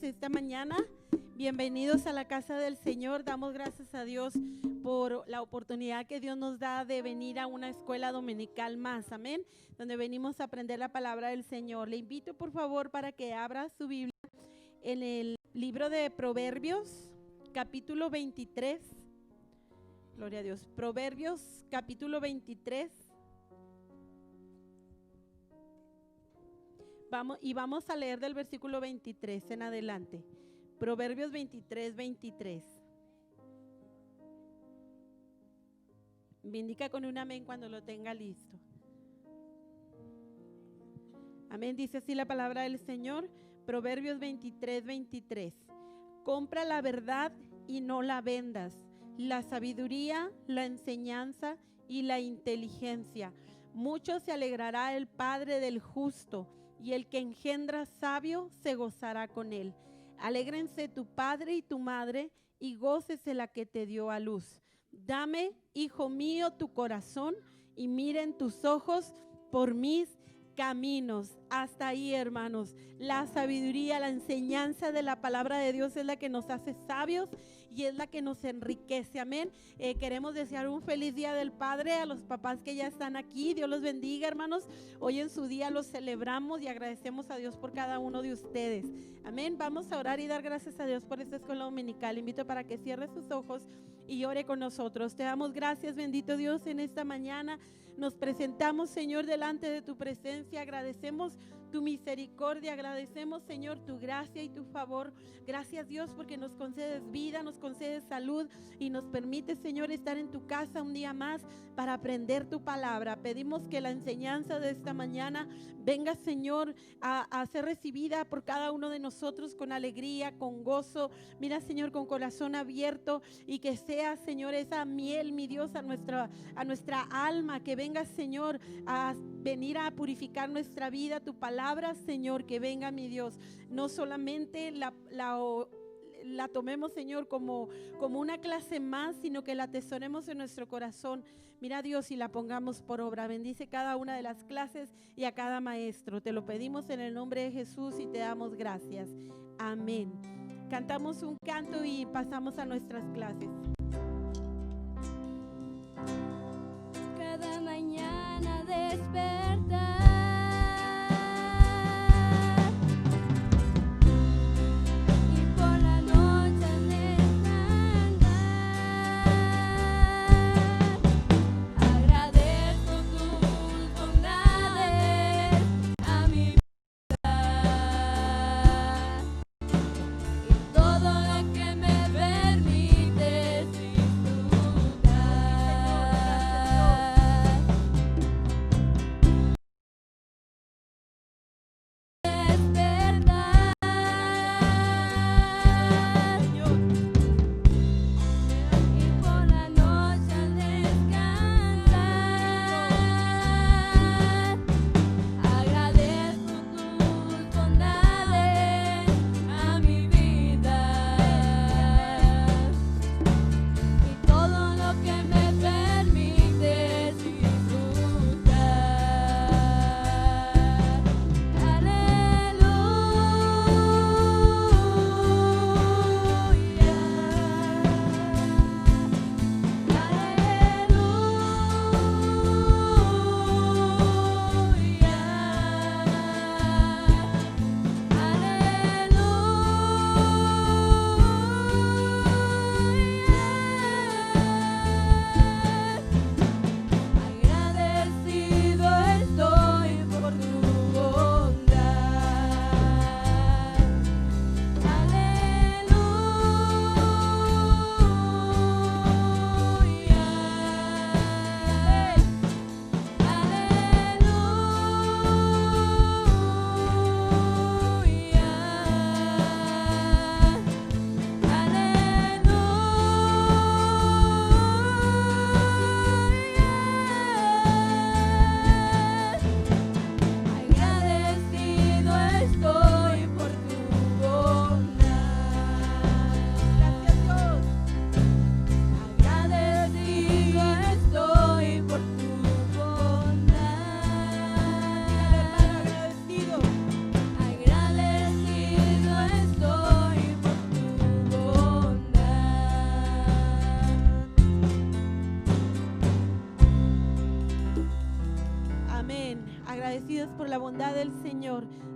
todos esta mañana. Bienvenidos a la casa del Señor. Damos gracias a Dios por la oportunidad que Dios nos da de venir a una escuela dominical más, amén, donde venimos a aprender la palabra del Señor. Le invito por favor para que abra su Biblia en el libro de Proverbios, capítulo 23. Gloria a Dios. Proverbios, capítulo 23. Vamos a leer del versículo 23 en adelante. Proverbios 23, 23. Me indica con un amén cuando lo tenga listo. Amén, dice así la palabra del Señor. Proverbios 23, 23. Compra la verdad y no la vendas, la sabiduría, la enseñanza y la inteligencia. Mucho se alegrará el padre del justo, y el que engendra sabio se gozará con él. Alégrense tu padre y tu madre, y gócese la que te dio a luz. Dame, hijo mío, tu corazón, y miren tus ojos por mis caminos. Hasta ahí, hermanos. La sabiduría, la enseñanza de la palabra de Dios es la que nos hace sabios y es la que nos enriquece, amén. Queremos desear un feliz día del Padre a los papás que ya están aquí. Dios los bendiga, hermanos. Hoy en su día los celebramos y agradecemos a Dios por cada uno de ustedes, amén. Vamos a orar y dar gracias a Dios por esta escuela dominical. Invito para que cierre sus ojos y ore con nosotros. Te damos gracias, bendito Dios, en esta mañana. Nos presentamos, Señor, delante de tu presencia. Agradecemos tu misericordia, agradecemos, Señor, tu gracia y tu favor. Gracias, Dios, porque nos concedes vida, nos concedes salud y nos permites, Señor, estar en tu casa un día más para aprender tu palabra. Pedimos que la enseñanza de esta mañana venga, Señor, a ser recibida por cada uno de nosotros con alegría, con gozo. Mira, Señor, con corazón abierto, y que sea, Señor, esa miel, mi Dios, a nuestra alma, que venga, Señor, a venir a purificar nuestra vida, tu palabra, Señor, que venga, mi Dios, no solamente la tomemos, Señor, como una clase más, sino que la atesoremos en nuestro corazón. Mira, Dios, y la pongamos por obra. Bendice cada una de las clases y a cada maestro. Te lo pedimos en el nombre de Jesús y te damos gracias. Amén. Cantamos un canto y pasamos a nuestras clases. Cada mañana despertar y por la noche descansar. Agradezco tus bondades a mi vida y todo lo que me permites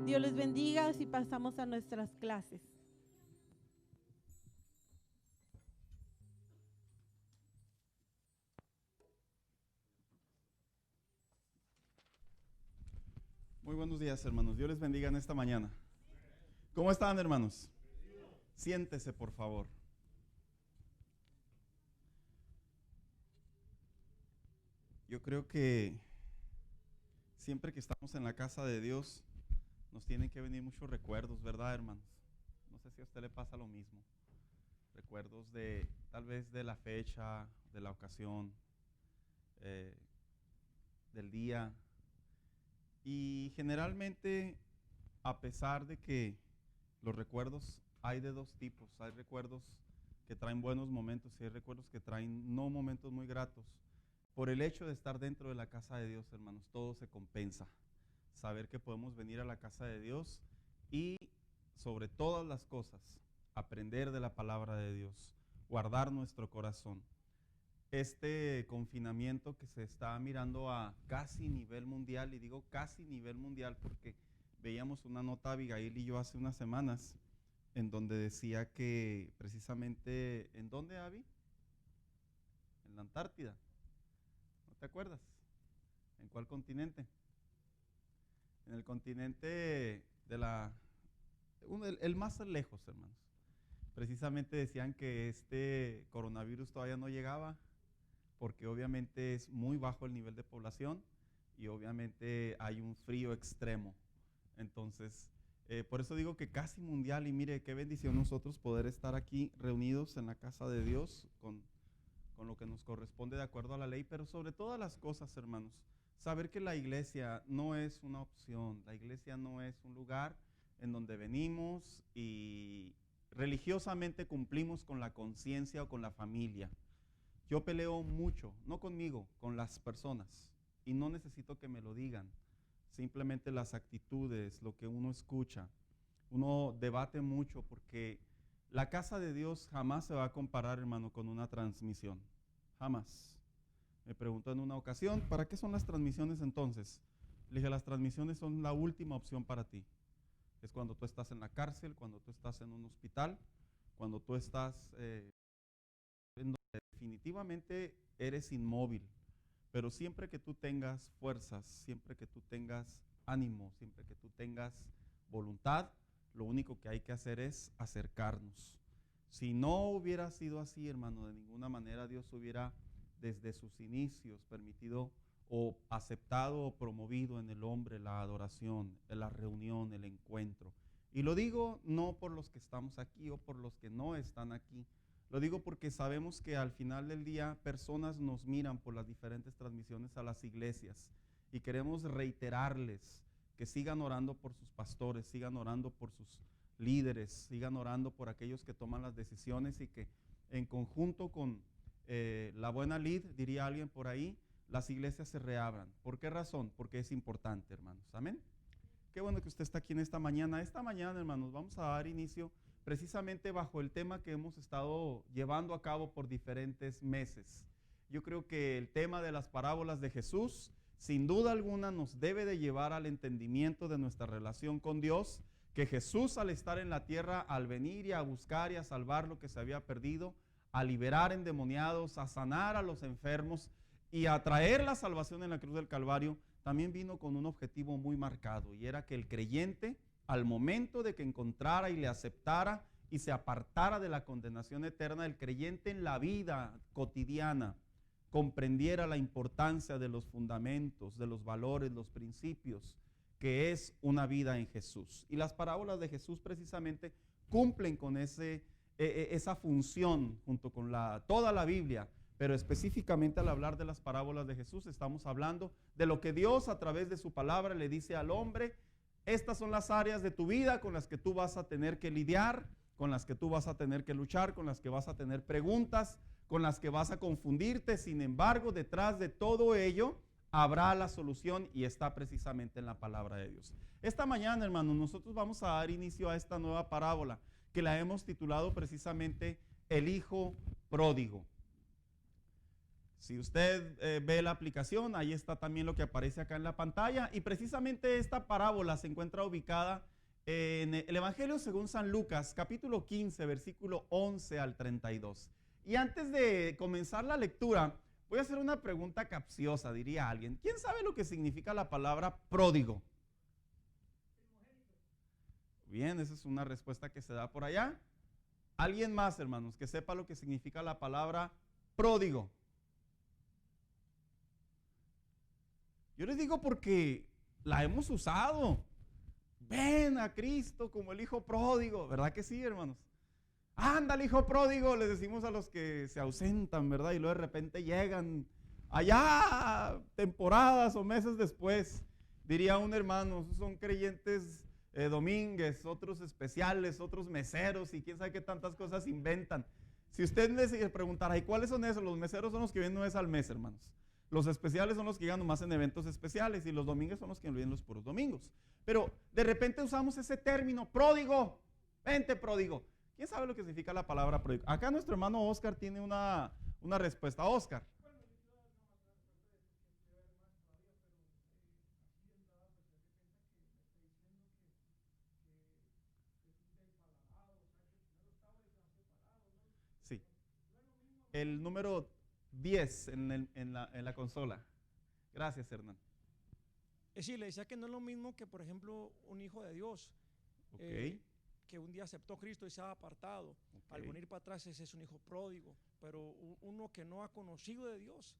Dios les bendiga si pasamos a nuestras clases. Muy buenos días, hermanos. Dios les bendiga en esta mañana. ¿Cómo están, hermanos? Siéntese, por favor. Yo creo que siempre que estamos en la casa de Dios, nos tienen que venir muchos recuerdos, ¿verdad, hermanos? No sé si a usted le pasa lo mismo. Recuerdos de, tal vez de la fecha, de la ocasión, del día. Y generalmente, a pesar de que los recuerdos hay de dos tipos, hay recuerdos que traen buenos momentos y hay recuerdos que traen no momentos muy gratos. Por el hecho de estar dentro de la casa de Dios, hermanos, todo se compensa. Saber que podemos venir a la casa de Dios y, sobre todas las cosas, aprender de la palabra de Dios, guardar nuestro corazón. Este confinamiento que se está mirando a casi nivel mundial, y digo casi nivel mundial porque veíamos una nota, Abigail y yo, hace unas semanas, en donde decía que precisamente, ¿en dónde, Abby? En la Antártida. ¿No te acuerdas? ¿En cuál continente? En el continente de el más lejos, hermanos. Precisamente decían que este coronavirus todavía no llegaba, porque obviamente es muy bajo el nivel de población y obviamente hay un frío extremo. Entonces, por eso digo que casi mundial, y mire qué bendición nosotros poder estar aquí reunidos en la casa de Dios con lo que nos corresponde de acuerdo a la ley, pero sobre todas las cosas, hermanos, saber que la iglesia no es una opción, la iglesia no es un lugar en donde venimos y religiosamente cumplimos con la conciencia o con la familia. Yo peleo mucho, no conmigo, con las personas, y no necesito que me lo digan, simplemente las actitudes, lo que uno escucha. Uno debate mucho porque la casa de Dios jamás se va a comparar, hermano, con una transmisión, jamás. Me preguntó en una ocasión, ¿para qué son las transmisiones entonces? Le dije, las transmisiones son la última opción para ti. Es cuando tú estás en la cárcel, cuando tú estás en un hospital, cuando tú estás en donde definitivamente eres inmóvil. Pero siempre que tú tengas fuerzas, siempre que tú tengas ánimo, siempre que tú tengas voluntad, lo único que hay que hacer es acercarnos. Si no hubiera sido así, hermano, de ninguna manera Dios hubiera desde sus inicios permitido o aceptado o promovido en el hombre la adoración, la reunión, el encuentro. Y lo digo no por los que estamos aquí o por los que no están aquí. Lo digo porque sabemos que al final del día personas nos miran por las diferentes transmisiones a las iglesias y queremos reiterarles que sigan orando por sus pastores, sigan orando por sus líderes, sigan orando por aquellos que toman las decisiones y que en conjunto con la buena lid, diría alguien por ahí, las iglesias se reabran. ¿Por qué razón? Porque es importante, hermanos. Amén. Qué bueno que usted está aquí en esta mañana. Esta mañana, hermanos, vamos a dar inicio precisamente bajo el tema que hemos estado llevando a cabo por diferentes meses. Yo creo que el tema de las parábolas de Jesús, sin duda alguna, nos debe de llevar al entendimiento de nuestra relación con Dios, que Jesús, al estar en la tierra, al venir y a buscar y a salvar lo que se había perdido, a liberar endemoniados, a sanar a los enfermos y a traer la salvación en la cruz del Calvario, también vino con un objetivo muy marcado, y era que el creyente, al momento de que encontrara y le aceptara y se apartara de la condenación eterna, el creyente en la vida cotidiana comprendiera la importancia de los fundamentos, de los valores, los principios, que es una vida en Jesús. Y las parábolas de Jesús precisamente cumplen con esa función junto con toda la Biblia, pero específicamente al hablar de las parábolas de Jesús estamos hablando de lo que Dios a través de su palabra le dice al hombre. Estas son las áreas de tu vida con las que tú vas a tener que lidiar, con las que tú vas a tener que luchar, con las que vas a tener preguntas, con las que vas a confundirte. Sin embargo, detrás de todo ello habrá la solución y está precisamente en la palabra de Dios. Esta mañana, hermanos, nosotros vamos a dar inicio a esta nueva parábola que la hemos titulado precisamente El Hijo Pródigo. Si usted ve la aplicación, ahí está también lo que aparece acá en la pantalla. Y precisamente esta parábola se encuentra ubicada en el Evangelio según San Lucas, capítulo 15, versículo 11 al 32. Y antes de comenzar la lectura, voy a hacer una pregunta capciosa, diría alguien. ¿Quién sabe lo que significa la palabra pródigo? Bien, esa es una respuesta que se da por allá. ¿Alguien más, hermanos, que sepa lo que significa la palabra pródigo? Yo les digo porque la hemos usado. Ven a Cristo como el hijo pródigo, ¿verdad que sí, hermanos? Anda el hijo pródigo, les decimos a los que se ausentan, ¿verdad? Y luego de repente llegan allá temporadas o meses después. Diría un hermano, son creyentes domínguez, otros especiales, otros meseros y quién sabe qué tantas cosas inventan. Si usted les preguntara, ¿y cuáles son esos? Los meseros son los que vienen una vez al mes, hermanos. Los especiales son los que llegan nomás en eventos especiales y los domingos son los que vienen los puros domingos. Pero de repente usamos ese término, pródigo, vente pródigo. ¿Quién sabe lo que significa la palabra pródigo? Acá nuestro hermano Oscar tiene una respuesta. Oscar. Sí. El número 10 en la consola. Gracias, Hernán. Sí, le decía que no es lo mismo que, por ejemplo, un hijo de Dios, Ok. que un día aceptó a Cristo y se ha apartado. Ok. Al venir para atrás ese es un hijo pródigo, pero uno que no ha conocido de Dios,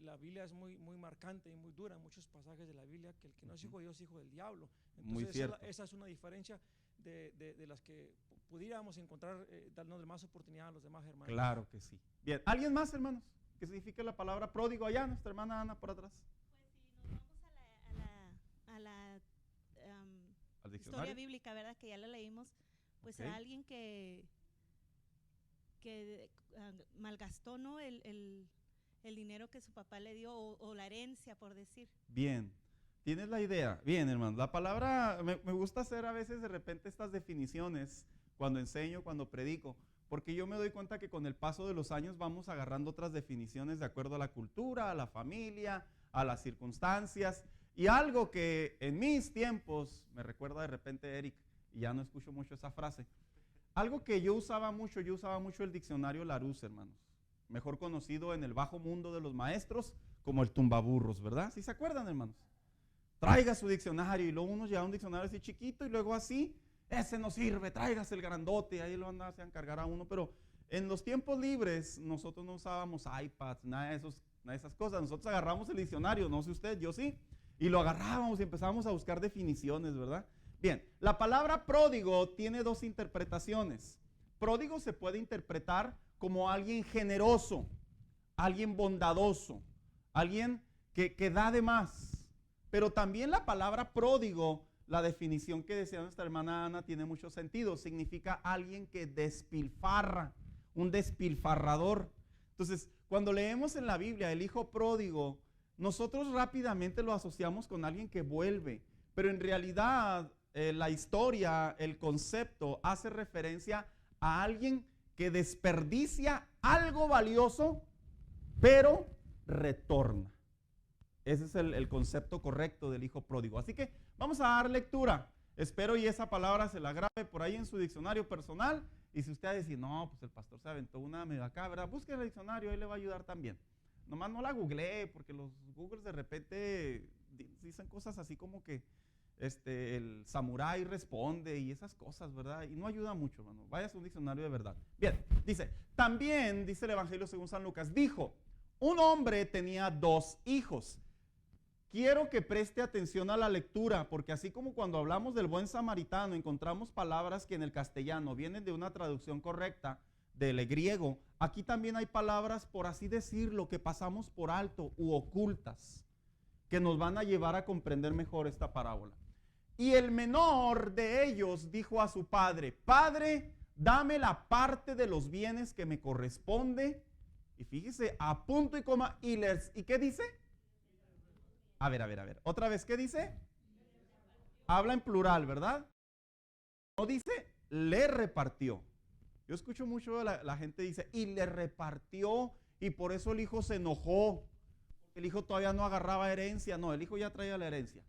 la Biblia es muy, muy marcante y muy dura en muchos pasajes de la Biblia, que el que no es hijo de Dios es hijo del diablo. Muy Entonces cierto. esa es una diferencia de las que pudiéramos encontrar, darnos más oportunidad a los demás hermanos. Claro que sí. Bien, ¿alguien más, hermanos? ¿Qué significa la palabra pródigo allá? Nuestra hermana Ana por atrás. Pues si nos vamos a la ¿Al historia diccionario? bíblica, ¿verdad? Que ya la leímos, pues Ok. a alguien que malgastó, ¿no? El dinero que su papá le dio o la herencia, por decir. Bien. ¿Tienes la idea? Bien, hermano. La palabra, me gusta hacer a veces de repente estas definiciones cuando enseño, cuando predico, porque yo me doy cuenta que con el paso de los años vamos agarrando otras definiciones de acuerdo a la cultura, a la familia, a las circunstancias. Y algo que en mis tiempos, me recuerda de repente Eric, y ya no escucho mucho esa frase, algo que yo usaba mucho el diccionario Larousse, hermanos, mejor conocido en el bajo mundo de los maestros como el tumbaburros, ¿verdad? ¿Sí se acuerdan, hermanos? Traiga su diccionario y luego uno lleva un diccionario así chiquito y luego así, ese no sirve, tráigase el grandote, ahí lo andan a encargar a uno, pero en los tiempos libres nosotros no usábamos iPads, nada de esas cosas, nosotros agarramos el diccionario, no sé usted, yo sí, y lo agarrábamos y empezábamos a buscar definiciones, ¿verdad? Bien, la palabra pródigo tiene dos interpretaciones. Pródigo se puede interpretar como alguien generoso, alguien bondadoso, alguien que da de más. Pero también la palabra pródigo, la definición que decía nuestra hermana Ana, tiene mucho sentido. Significa alguien que despilfarra, un despilfarrador. Entonces, cuando leemos en la Biblia el hijo pródigo, nosotros rápidamente lo asociamos con alguien que vuelve. Pero en realidad la historia, el concepto, hace referencia a alguien que desperdicia algo valioso, pero retorna. Ese es el concepto correcto del hijo pródigo. Así que vamos a dar lectura. Espero y esa palabra se la grabe por ahí en su diccionario personal. Y si usted va a decir, no, pues el pastor se aventó una medio acá, ¿verdad? Busque el diccionario, ahí le va a ayudar también. Nomás no la googlee, porque los googles de repente dicen cosas así como que el samurái responde y esas cosas, ¿verdad? Y no ayuda mucho, hermano. Vaya a un diccionario de verdad. Bien, dice, también, dice el Evangelio según San Lucas, dijo, un hombre tenía 2 hijos. Quiero que preste atención a la lectura, porque así como cuando hablamos del buen samaritano encontramos palabras que en el castellano vienen de una traducción correcta del griego, aquí también hay palabras, por así decirlo, que pasamos por alto u ocultas, que nos van a llevar a comprender mejor esta parábola. Y el menor de ellos dijo a su padre, Padre, dame la parte de los bienes que me corresponde. Y fíjese, a punto y coma, ¿y qué dice? A ver. Otra vez, ¿qué dice? Habla en plural, ¿verdad? No dice, le repartió. Yo escucho mucho la gente dice, y le repartió, y por eso el hijo se enojó. El hijo todavía no agarraba herencia, no, el hijo ya traía la herencia.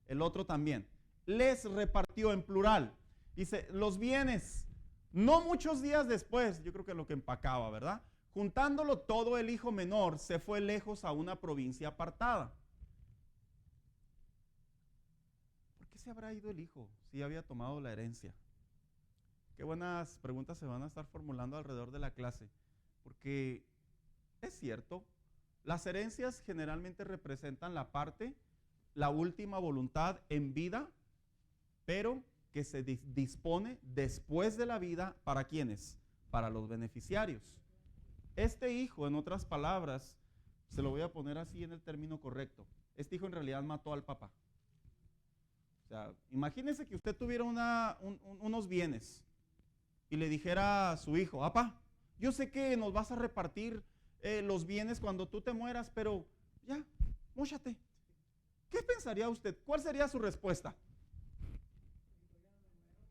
El otro también. Les repartió en plural. Dice, los bienes, no muchos días después, yo creo que lo que empacaba, ¿verdad? Juntándolo todo, el hijo menor se fue lejos a una provincia apartada. ¿Por qué se habrá ido el hijo si había tomado la herencia? Qué buenas preguntas se van a estar formulando alrededor de la clase. Porque es cierto, las herencias generalmente representan la parte, la última voluntad en vida, pero que se dispone después de la vida, ¿para quiénes? Para los beneficiarios. Este hijo, en otras palabras, se lo voy a poner así en el término correcto, este hijo en realidad mató al papá. O sea, imagínese que usted tuviera unos bienes y le dijera a su hijo, papá, yo sé que nos vas a repartir los bienes cuando tú te mueras, pero ya, móchate. ¿Qué pensaría usted? ¿Cuál sería su respuesta?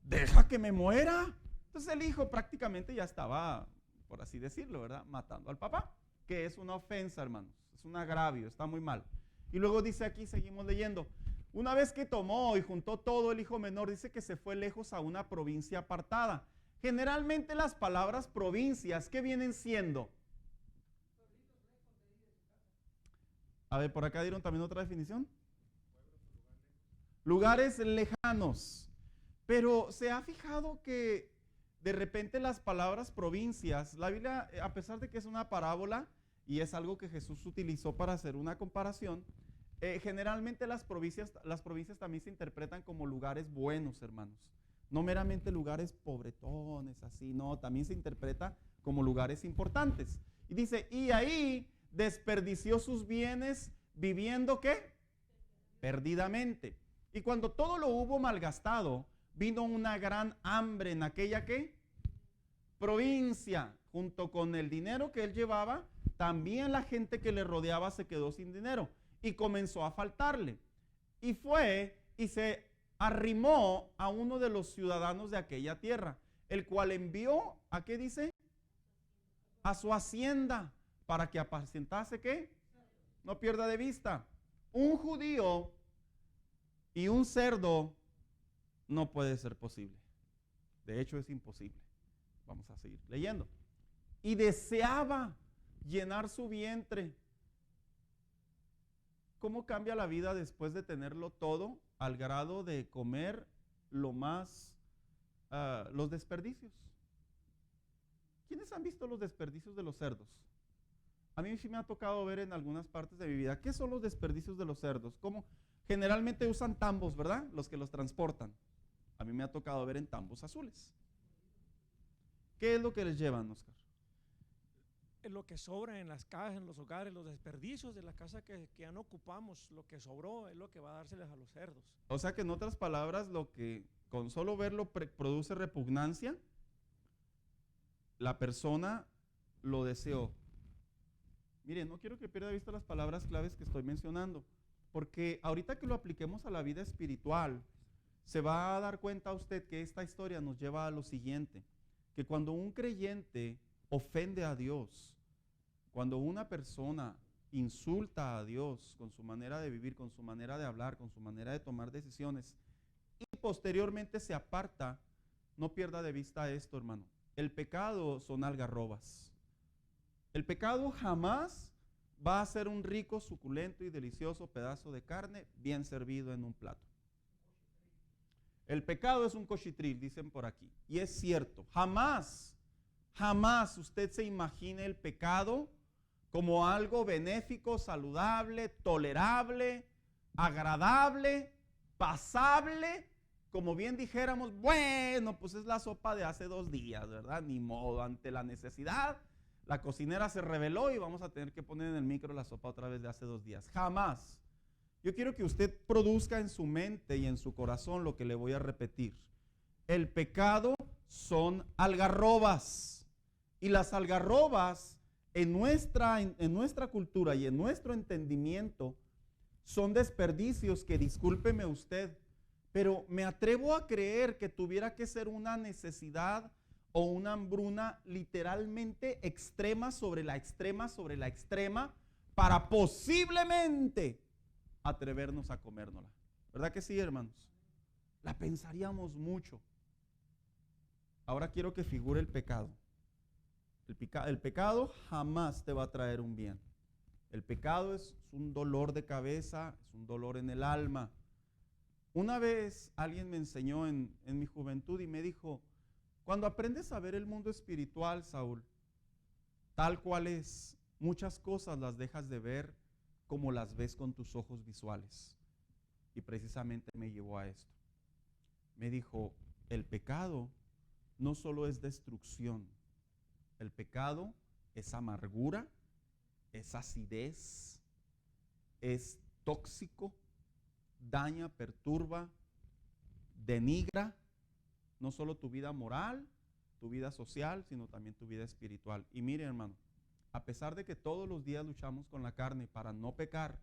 Deja que me muera. Entonces el hijo prácticamente ya estaba, por así decirlo, ¿verdad? Matando al papá, que es una ofensa, hermanos, es un agravio, está muy mal. Y luego dice aquí, seguimos leyendo, una vez que tomó y juntó todo, el hijo menor dice que se fue lejos a una provincia apartada. Generalmente las palabras provincias, ¿qué vienen siendo? A ver, por acá dieron también otra definición. Lugares lejanos. Pero ¿se ha fijado que de repente las palabras provincias, la Biblia, a pesar de que es una parábola y es algo que Jesús utilizó para hacer una comparación, generalmente las provincias también se interpretan como lugares buenos, hermanos. No meramente lugares pobretones, así, no, también se interpreta como lugares importantes. Y dice, y ahí desperdició sus bienes viviendo, ¿qué? Perdidamente. Y cuando todo lo hubo malgastado, vino una gran hambre en aquella, ¿qué? Provincia. Junto con el dinero que él llevaba, también la gente que le rodeaba se quedó sin dinero y comenzó a faltarle. Y fue y se arrimó a uno de los ciudadanos de aquella tierra, el cual envió, ¿a qué dice? A su hacienda, para que apacentase, ¿qué? No pierda de vista. Un judío y un cerdo no puede ser posible. De hecho, es imposible. Vamos a seguir leyendo. Y deseaba llenar su vientre. ¿Cómo cambia la vida después de tenerlo todo al grado de comer los desperdicios? ¿Quiénes han visto los desperdicios de los cerdos? A mí sí me ha tocado ver en algunas partes de mi vida. ¿Qué son los desperdicios de los cerdos? ¿Cómo? Generalmente usan tambos, ¿verdad? Los que los transportan. A mí me ha tocado ver en tambos azules. ¿Qué es lo que les llevan, Oscar? Es lo que sobra en las casas, en los hogares, los desperdicios de la casa que ya no ocupamos, lo que sobró es lo que va a dárseles a los cerdos. O sea que en otras palabras, lo que con solo verlo produce repugnancia, la persona lo deseó. Miren, no quiero que pierda de vista las palabras claves que estoy mencionando, porque ahorita que lo apliquemos a la vida espiritual, se va a dar cuenta usted que esta historia nos lleva a lo siguiente, que cuando un creyente ofende a Dios, cuando una persona insulta a Dios con su manera de vivir, con su manera de hablar, con su manera de tomar decisiones, y posteriormente se aparta, no pierda de vista esto, hermano. El pecado son algarrobas. El pecado jamás va a ser un rico, suculento y delicioso pedazo de carne bien servido en un plato. El pecado es un cochitril, dicen por aquí. Y es cierto, jamás usted se imagine el pecado como algo benéfico, saludable, tolerable, agradable, pasable, como bien dijéramos, bueno, pues es la sopa de hace 2 días, ¿verdad? Ni modo, ante la necesidad, la cocinera se rebeló y vamos a tener que poner en el micro la sopa otra vez de hace 2 días. Jamás. Yo quiero que usted produzca en su mente y en su corazón lo que le voy a repetir. El pecado son algarrobas. Y las algarrobas en nuestra cultura y en nuestro entendimiento son desperdicios que, discúlpeme usted, pero me atrevo a creer que tuviera que ser una necesidad o una hambruna literalmente extrema sobre la extrema sobre la extrema para posiblemente atrevernos a comérnosla. ¿Verdad que sí, hermanos? La pensaríamos mucho. Ahora quiero que figure el pecado. El pecado jamás te va a traer un bien. El pecado es un dolor de cabeza, es un dolor en el alma. Una vez alguien me enseñó en mi juventud y me dijo, cuando aprendes a ver el mundo espiritual, Saúl, tal cual es, muchas cosas las dejas de ver como las ves con tus ojos visuales. Y precisamente me llevó a esto. Me dijo, el pecado no solo es destrucción, el pecado es amargura, es acidez, es tóxico, daña, perturba, denigra no solo tu vida moral, tu vida social, sino también tu vida espiritual. Y mire, hermano, a pesar de que todos los días luchamos con la carne para no pecar,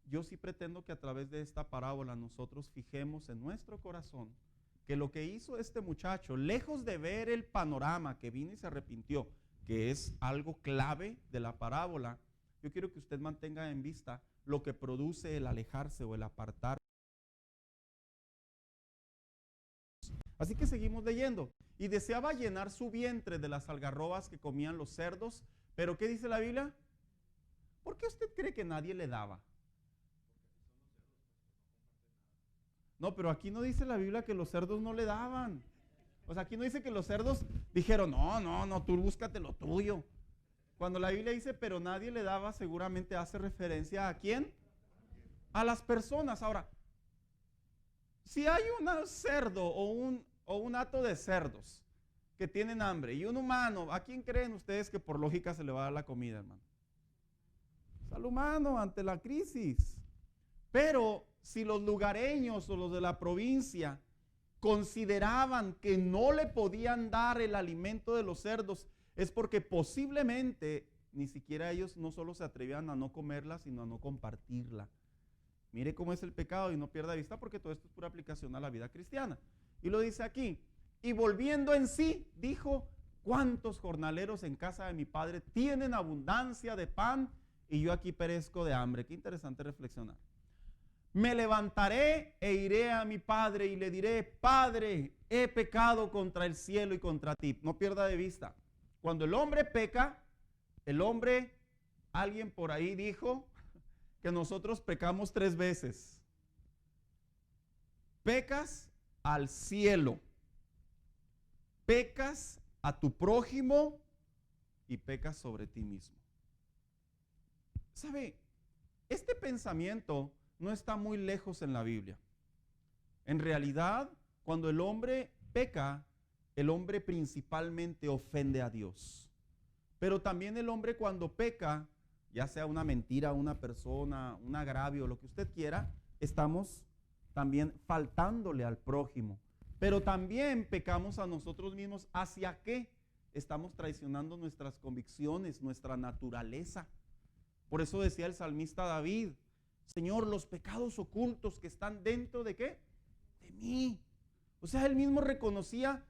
yo sí pretendo que a través de esta parábola nosotros fijemos en nuestro corazón que lo que hizo este muchacho, lejos de ver el panorama que vino y se arrepintió, que es algo clave de la parábola, yo quiero que usted mantenga en vista lo que produce el alejarse o el apartar. Así que seguimos leyendo. Y deseaba llenar su vientre de las algarrobas que comían los cerdos, pero ¿qué dice la Biblia? ¿Por qué usted cree que nadie le daba? No, pero aquí no dice la Biblia que los cerdos no le daban. O sea, aquí no dice que los cerdos dijeron, no, tú búscate lo tuyo. Cuando la Biblia dice, pero nadie le daba, seguramente hace referencia ¿a quién? A las personas. Ahora, si hay un cerdo o un hato de cerdos que tienen hambre y un humano, ¿a quién creen ustedes que por lógica se le va a dar la comida, hermano? Es al humano ante la crisis. Pero si los lugareños o los de la provincia consideraban que no le podían dar el alimento de los cerdos, es porque posiblemente ni siquiera ellos no solo se atrevían a no comerla, sino a no compartirla. Mire cómo es el pecado y no pierda vista, porque todo esto es pura aplicación a la vida cristiana. Y lo dice aquí, y volviendo en sí, dijo, ¿cuántos jornaleros en casa de mi padre tienen abundancia de pan y yo aquí perezco de hambre? Qué interesante reflexionar. Me levantaré e iré a mi padre y le diré, Padre, he pecado contra el cielo y contra ti. No pierda de vista. Cuando el hombre peca, alguien por ahí dijo que nosotros pecamos 3 veces. Pecas al cielo, pecas a tu prójimo y pecas sobre ti mismo. ¿Sabe? Este pensamiento no está muy lejos en la Biblia. En realidad, cuando el hombre peca, el hombre principalmente ofende a Dios. Pero también el hombre cuando peca, ya sea una mentira a una persona, un agravio, lo que usted quiera, estamos también faltándole al prójimo. Pero también pecamos a nosotros mismos. ¿Hacia qué? Estamos traicionando nuestras convicciones, nuestra naturaleza. Por eso decía el salmista David, Señor, los pecados ocultos que están dentro de ¿qué? De mí. O sea, él mismo reconocía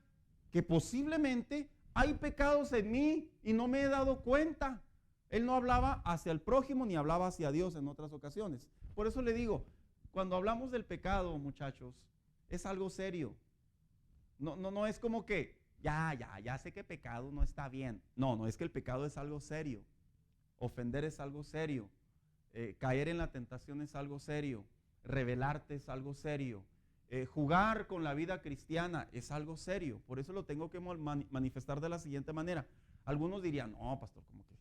que posiblemente hay pecados en mí y no me he dado cuenta. Él no hablaba hacia el prójimo ni hablaba hacia Dios en otras ocasiones. Por eso le digo, cuando hablamos del pecado, muchachos, es algo serio. No es como que, ya sé que pecado no está bien. No, es que el pecado es algo serio. Ofender es algo serio. Caer en la tentación es algo serio. Rebelarte es algo serio. Jugar con la vida cristiana es algo serio. Por eso lo tengo que manifestar de la siguiente manera. Algunos dirían, no, pastor, como que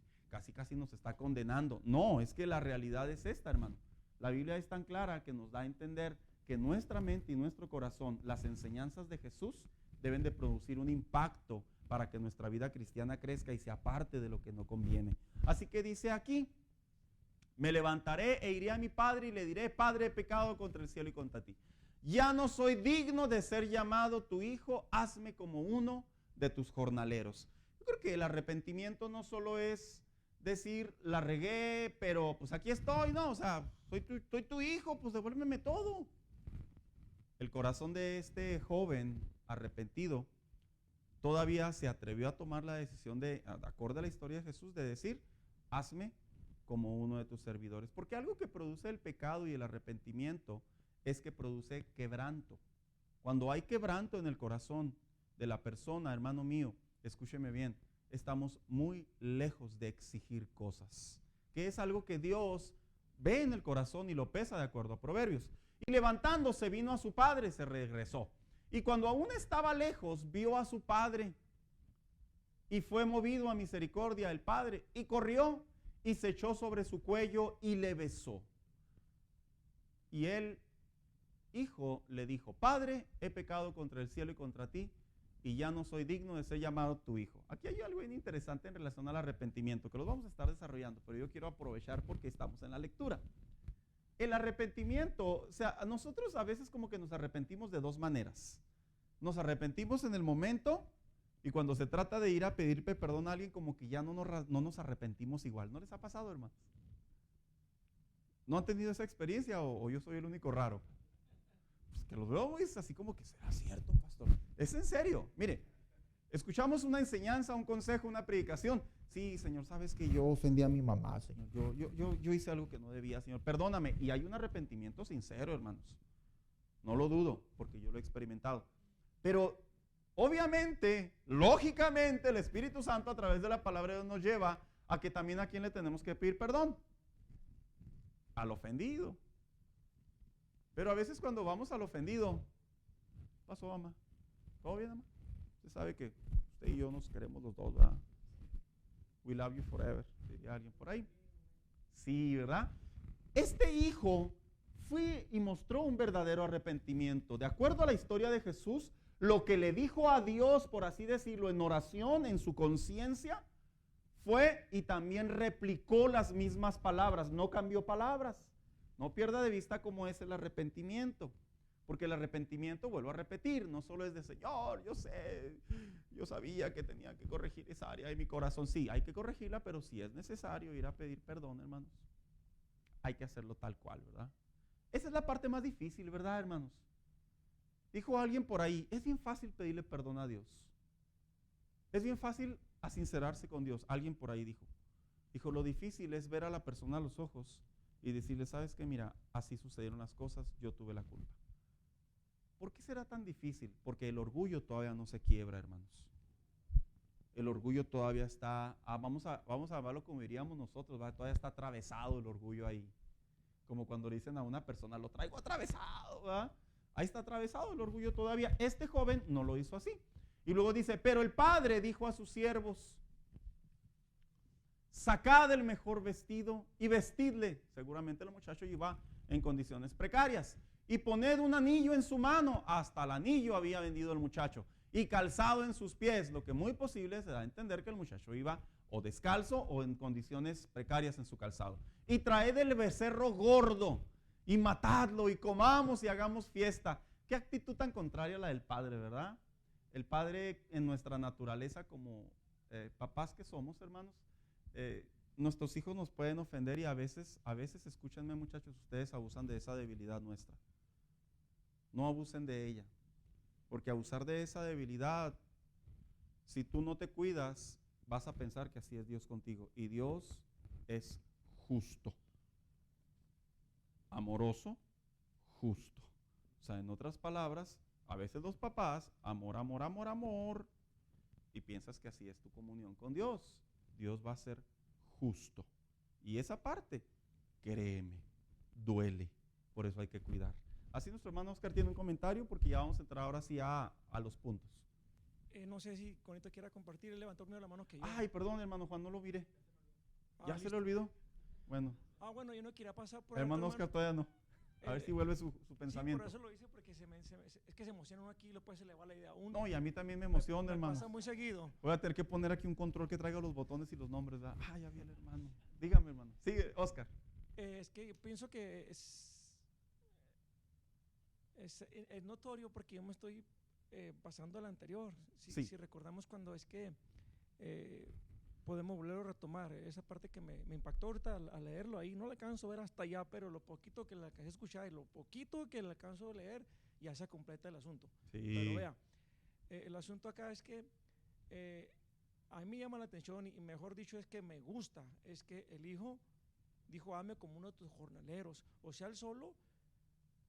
casi nos está condenando. No, es que la realidad es esta, hermano. La Biblia es tan clara que nos da a entender que nuestra mente y nuestro corazón, las enseñanzas de Jesús, deben de producir un impacto para que nuestra vida cristiana crezca y se aparte de lo que no conviene. Así que dice aquí, me levantaré e iré a mi padre y le diré, Padre, he pecado contra el cielo y contra ti. Ya no soy digno de ser llamado tu hijo, hazme como uno de tus jornaleros. Yo creo que el arrepentimiento no solo es decir, la regué, pero pues aquí estoy, no, o sea, soy tu hijo, pues devuélveme todo. El corazón de este joven arrepentido todavía se atrevió a tomar la decisión de acorde a la historia de Jesús, de decir, hazme como uno de tus servidores. Porque algo que produce el pecado y el arrepentimiento es que produce quebranto. Cuando hay quebranto en el corazón de la persona, hermano mío, escúcheme bien, estamos muy lejos de exigir cosas, que es algo que Dios ve en el corazón y lo pesa de acuerdo a Proverbios. Y levantándose vino a su padre, se regresó. Y cuando aún estaba lejos, vio a su padre y fue movido a misericordia el padre y corrió y se echó sobre su cuello y le besó. Y el hijo le dijo, Padre, he pecado contra el cielo y contra ti, y ya no soy digno de ser llamado tu hijo. Aquí hay algo bien interesante en relación al arrepentimiento, que lo vamos a estar desarrollando, pero yo quiero aprovechar porque estamos en la lectura. El arrepentimiento, o sea, nosotros a veces como que nos arrepentimos de dos maneras. Nos arrepentimos en el momento, y cuando se trata de ir a pedirle perdón a alguien, como que ya no nos arrepentimos igual. ¿No les ha pasado, hermanos? ¿No han tenido esa experiencia o yo soy el único raro? Pues que los veo muy así como que, ¿será cierto, pastor? Es en serio. Mire, escuchamos una enseñanza, un consejo, una predicación. Sí, Señor, sabes que yo ofendí a mi mamá, Señor. Yo hice algo que no debía, Señor. Perdóname. Y hay un arrepentimiento sincero, hermanos. No lo dudo, porque yo lo he experimentado. Pero obviamente, lógicamente, el Espíritu Santo a través de la palabra de Dios nos lleva a que también a quién le tenemos que pedir perdón. Al ofendido. Pero a veces cuando vamos al ofendido, ¿qué pasó, mamá? ¿Todo bien, mamá? Usted sabe que usted y yo nos queremos los dos, ¿verdad? We love you forever, diría alguien por ahí. Sí, ¿verdad? Este hijo fue y mostró un verdadero arrepentimiento. De acuerdo a la historia de Jesús, lo que le dijo a Dios, por así decirlo, en oración, en su conciencia, fue y también replicó las mismas palabras, no cambió palabras. No pierda de vista cómo es el arrepentimiento, porque el arrepentimiento, vuelvo a repetir, no solo es de Señor, yo sé, yo sabía que tenía que corregir esa área de mi corazón. Sí, hay que corregirla, pero si es necesario ir a pedir perdón, hermanos, hay que hacerlo tal cual, ¿verdad? Esa es la parte más difícil, ¿verdad, hermanos? Dijo alguien por ahí, es bien fácil pedirle perdón a Dios. Es bien fácil sincerarse con Dios. Alguien por ahí dijo, lo difícil es ver a la persona a los ojos y decirle, ¿sabes qué? Mira, así sucedieron las cosas, yo tuve la culpa. ¿Por qué será tan difícil? Porque el orgullo todavía no se quiebra, hermanos. El orgullo todavía está, vamos a llamarlo como diríamos nosotros, ¿verdad? Todavía está atravesado el orgullo ahí. Como cuando le dicen a una persona, lo traigo atravesado, ¿verdad? Ahí está atravesado el orgullo todavía. Este joven no lo hizo así. Y luego dice, pero el padre dijo a sus siervos, sacad el mejor vestido y vestidle. Seguramente el muchacho iba en condiciones precarias. Y poned un anillo en su mano. Hasta el anillo había vendido el muchacho. Y calzado en sus pies. Lo que muy posible se da a entender que el muchacho iba o descalzo o en condiciones precarias en su calzado. Y traed el becerro gordo y matadlo y comamos y hagamos fiesta. Qué actitud tan contraria a la del padre, ¿verdad? El padre en nuestra naturaleza como papás que somos, hermanos, nuestros hijos nos pueden ofender y a veces, escúchenme muchachos, ustedes abusan de esa debilidad nuestra. No abusen de ella, porque abusar de esa debilidad, si tú no te cuidas, vas a pensar que así es Dios contigo. Y Dios es justo, amoroso, justo. O sea, en otras palabras, a veces los papás, amor, amor, amor, amor, y piensas que así es tu comunión con Dios. Dios va a ser justo. Y esa parte, créeme, duele. Por eso hay que cuidar. Así nuestro hermano Oscar tiene un comentario porque ya vamos a entrar ahora sí a los puntos. No sé si Conito quiera compartir, él levantó primero la mano que yo. Ay, perdón, hermano Juan, no lo miré. ¿Ya se listo. le olvidó? Bueno. Bueno, yo no quería pasar por Hermano Oscar todavía no. A ver si vuelve su pensamiento. Sí, por eso lo hice, porque es que se emociona uno aquí y después se le va la idea a uno. No, y a mí también me emociona, hermano. Pasa muy seguido. Voy a tener que poner aquí un control que traiga los botones y los nombres, ¿verdad? Ya vi el hermano. Dígame, hermano. Sigue, Oscar. Es que yo pienso que es notorio porque yo me estoy pasando al anterior. Si recordamos cuando es que podemos volverlo a retomar. Esa parte que me impactó ahorita al leerlo ahí, no le alcanzo a ver hasta allá, pero lo poquito que le alcancé a escuchar y lo poquito que le alcanzo a leer, ya se completa el asunto. Sí. Pero vea, el asunto acá es que a mí me llama la atención, y mejor dicho es que me gusta, es que el hijo dijo, hazme como uno de tus jornaleros. O sea, él solo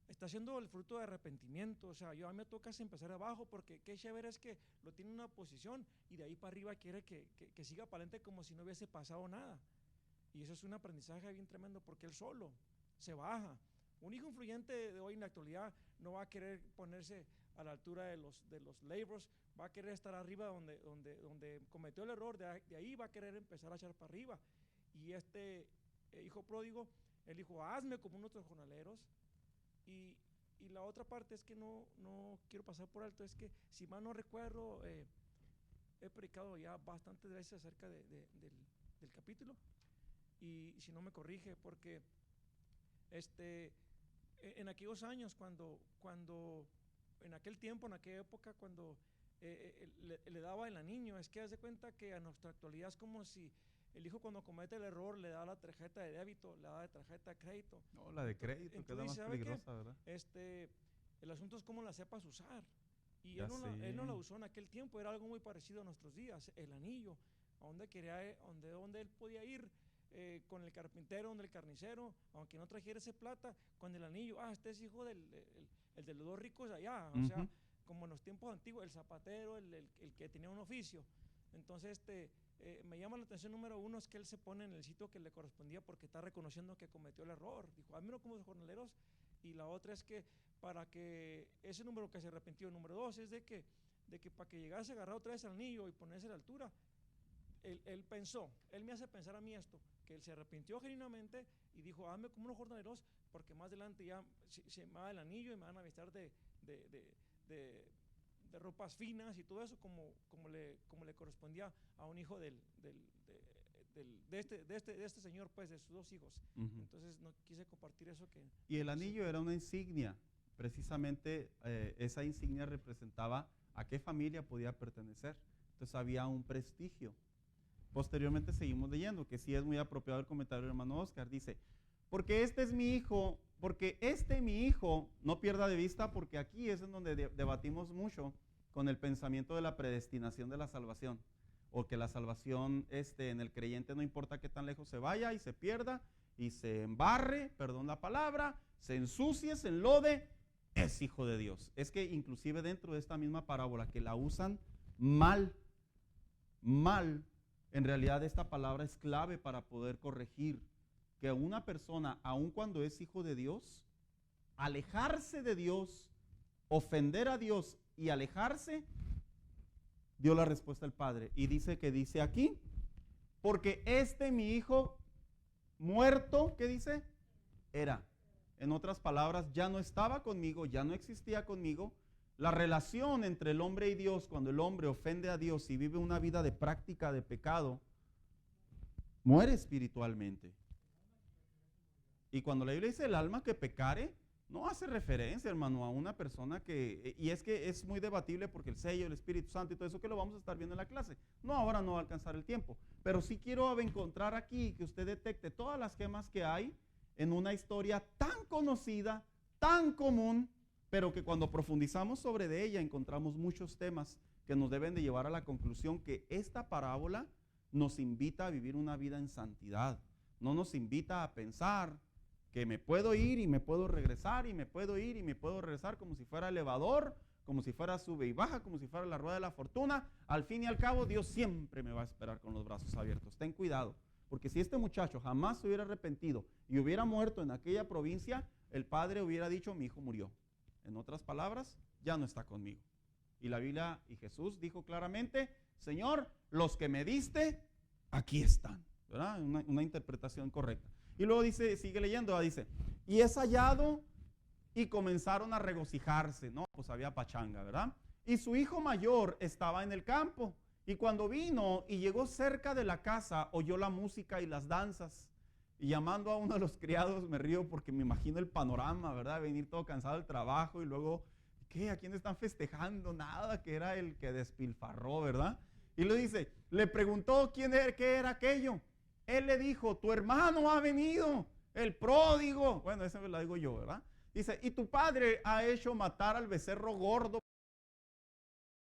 está haciendo el fruto de arrepentimiento. O sea, yo a mí me toca empezar abajo, porque qué chévere es que lo tiene en una posición y de ahí para arriba quiere que siga para adelante como si no hubiese pasado nada. Y eso es un aprendizaje bien tremendo, porque él solo se baja. Un hijo influyente de hoy en la actualidad no va a querer ponerse a la altura de los laboros, va a querer estar arriba donde cometió el error, de ahí va a querer empezar a echar para arriba. Y este hijo pródigo, él dijo, hazme como unos otros jornaleros. Y la otra parte es que no quiero pasar por alto, es que si mal no recuerdo, he predicado ya bastantes veces acerca del capítulo, y si no me corrige, porque en aquellos años, cuando en aquel tiempo, en aquella época, cuando le daba el anillo, es que haz de cuenta que a nuestra actualidad es como si el hijo, cuando comete el error, le da la tarjeta de débito, le da la tarjeta de crédito. No, la de crédito, entonces, que es la más peligrosa, ¿verdad? El asunto es cómo la sepas usar. Y Ya él no la sé. usó en aquel tiempo, era algo muy parecido a nuestros días, el anillo, a donde él podía ir, con el carpintero, donde el carnicero, aunque no trajera ese plata, con el anillo, este es hijo el de los dos ricos allá, o sea, como en los tiempos antiguos, el zapatero, el que tenía un oficio. Entonces, me llama la atención, número uno, es que él se pone en el sitio que le correspondía, porque está reconociendo que cometió el error. Dijo, hazme como los jornaleros. Y la otra es que para que ese número que se arrepintió, número dos, es de que para que llegase a agarrar otra vez el anillo y ponerse a la altura, él pensó, él me hace pensar a mí esto, que él se arrepintió genuinamente y dijo, hazme como unos jornaleros, porque más adelante ya se me va el anillo y me van a vestir de ropas finas y todo eso, como le correspondía a un hijo de este señor, pues, de sus dos hijos. Entonces no quise compartir eso. Y el anillo era una insignia, precisamente esa insignia representaba a qué familia podía pertenecer. Entonces había un prestigio. Posteriormente seguimos leyendo, que sí es muy apropiado el comentario del hermano Oscar. Dice, porque este es mi hijo, mi hijo, no pierda de vista, porque aquí es en donde debatimos mucho con el pensamiento de la predestinación de la salvación, o que la salvación en el creyente no importa qué tan lejos se vaya y se pierda y se embarre, perdón la palabra, se ensucie, se enlode, es hijo de Dios. Es que inclusive dentro de esta misma parábola que la usan mal, en realidad esta palabra es clave para poder corregir que una persona, aun cuando es hijo de Dios, alejarse de Dios, ofender a Dios y alejarse, dio la respuesta al Padre. Y dice aquí, porque mi hijo muerto, ¿qué dice? Era. En otras palabras, ya no estaba conmigo, ya no existía conmigo. La relación entre el hombre y Dios, cuando el hombre ofende a Dios y vive una vida de práctica de pecado, muere espiritualmente. Y cuando la Biblia dice el alma que pecare, no hace referencia, hermano, a una persona y es que es muy debatible, porque el sello, el Espíritu Santo y todo eso que lo vamos a estar viendo en la clase. No, ahora no va a alcanzar el tiempo, pero sí quiero encontrar aquí que usted detecte todas las gemas que hay en una historia tan conocida, tan común, pero que cuando profundizamos sobre de ella encontramos muchos temas que nos deben de llevar a la conclusión que esta parábola nos invita a vivir una vida en santidad. No nos invita a pensar que me puedo ir y me puedo regresar y me puedo ir y me puedo regresar como si fuera elevador, como si fuera sube y baja, como si fuera la rueda de la fortuna. Al fin y al cabo, Dios siempre me va a esperar con los brazos abiertos. Ten cuidado, porque si este muchacho jamás se hubiera arrepentido y hubiera muerto en aquella provincia, el padre hubiera dicho, mi hijo murió. En otras palabras, ya no está conmigo. Y la Biblia y Jesús dijo claramente, Señor, los que me diste, aquí están. ¿Verdad? Una interpretación correcta. Y luego sigue leyendo, dice, y es hallado, y comenzaron a regocijarse. No, pues había pachanga, ¿verdad? Y su hijo mayor estaba en el campo, y cuando vino y llegó cerca de la casa, oyó la música y las danzas. Y llamando a uno de los criados, me río porque me imagino el panorama, ¿verdad? Venir todo cansado del trabajo y luego, ¿qué? ¿A quién están festejando? Nada, que era el que despilfarró, ¿verdad? Y lo dice, le preguntó qué era aquello. Él le dijo, tu hermano ha venido, el pródigo. Bueno, esa me la digo yo, ¿verdad? Dice, y tu padre ha hecho matar al becerro gordo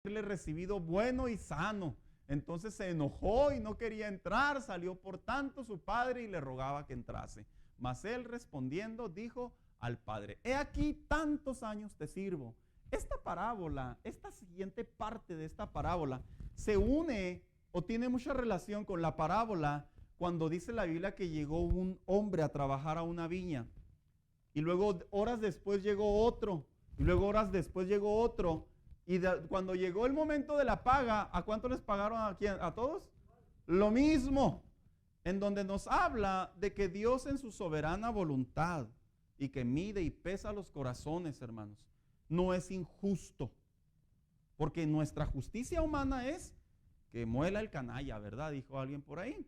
haberle recibido bueno y sano. Entonces se enojó y no quería entrar, salió por tanto su padre y le rogaba que entrase. Mas él respondiendo dijo al padre: he aquí tantos años te sirvo. Esta parábola, esta siguiente parte de esta parábola se une o tiene mucha relación con la parábola cuando dice la Biblia que llegó un hombre a trabajar a una viña y luego horas después llegó otro y luego horas después llegó otro. Y cuando llegó el momento de la paga, ¿a cuánto les pagaron aquí? ¿A todos? Lo mismo, en donde nos habla de que Dios en su soberana voluntad y que mide y pesa los corazones, hermanos, no es injusto. Porque nuestra justicia humana es que muela el canalla, ¿verdad? Dijo alguien por ahí.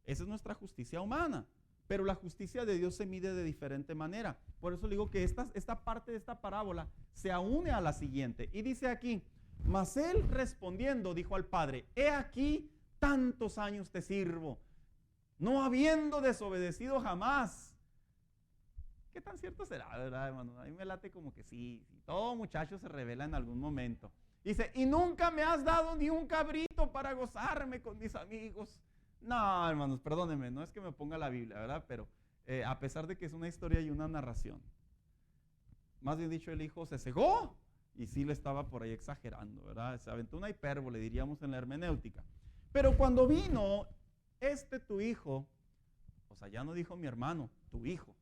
Esa es nuestra justicia humana. Pero la justicia de Dios se mide de diferente manera. Por eso digo que esta parte de esta parábola se une a la siguiente. Y dice aquí: mas él respondiendo dijo al padre: he aquí tantos años te sirvo, no habiendo desobedecido jamás. ¿Qué tan cierto será, verdad, hermano? A mí me late como que sí. Todo muchacho se revela en algún momento. Dice: y nunca me has dado ni un cabrito para gozarme con mis amigos. No, hermanos, perdónenme, no es que me ponga la Biblia, ¿verdad? Pero a pesar de que es una historia y una narración, más bien dicho, el hijo se cegó y sí le estaba por ahí exagerando, ¿verdad? Se aventó una hipérbole, diríamos en la hermenéutica. Pero cuando vino tu hijo, o sea, ya no dijo mi hermano, tu hijo,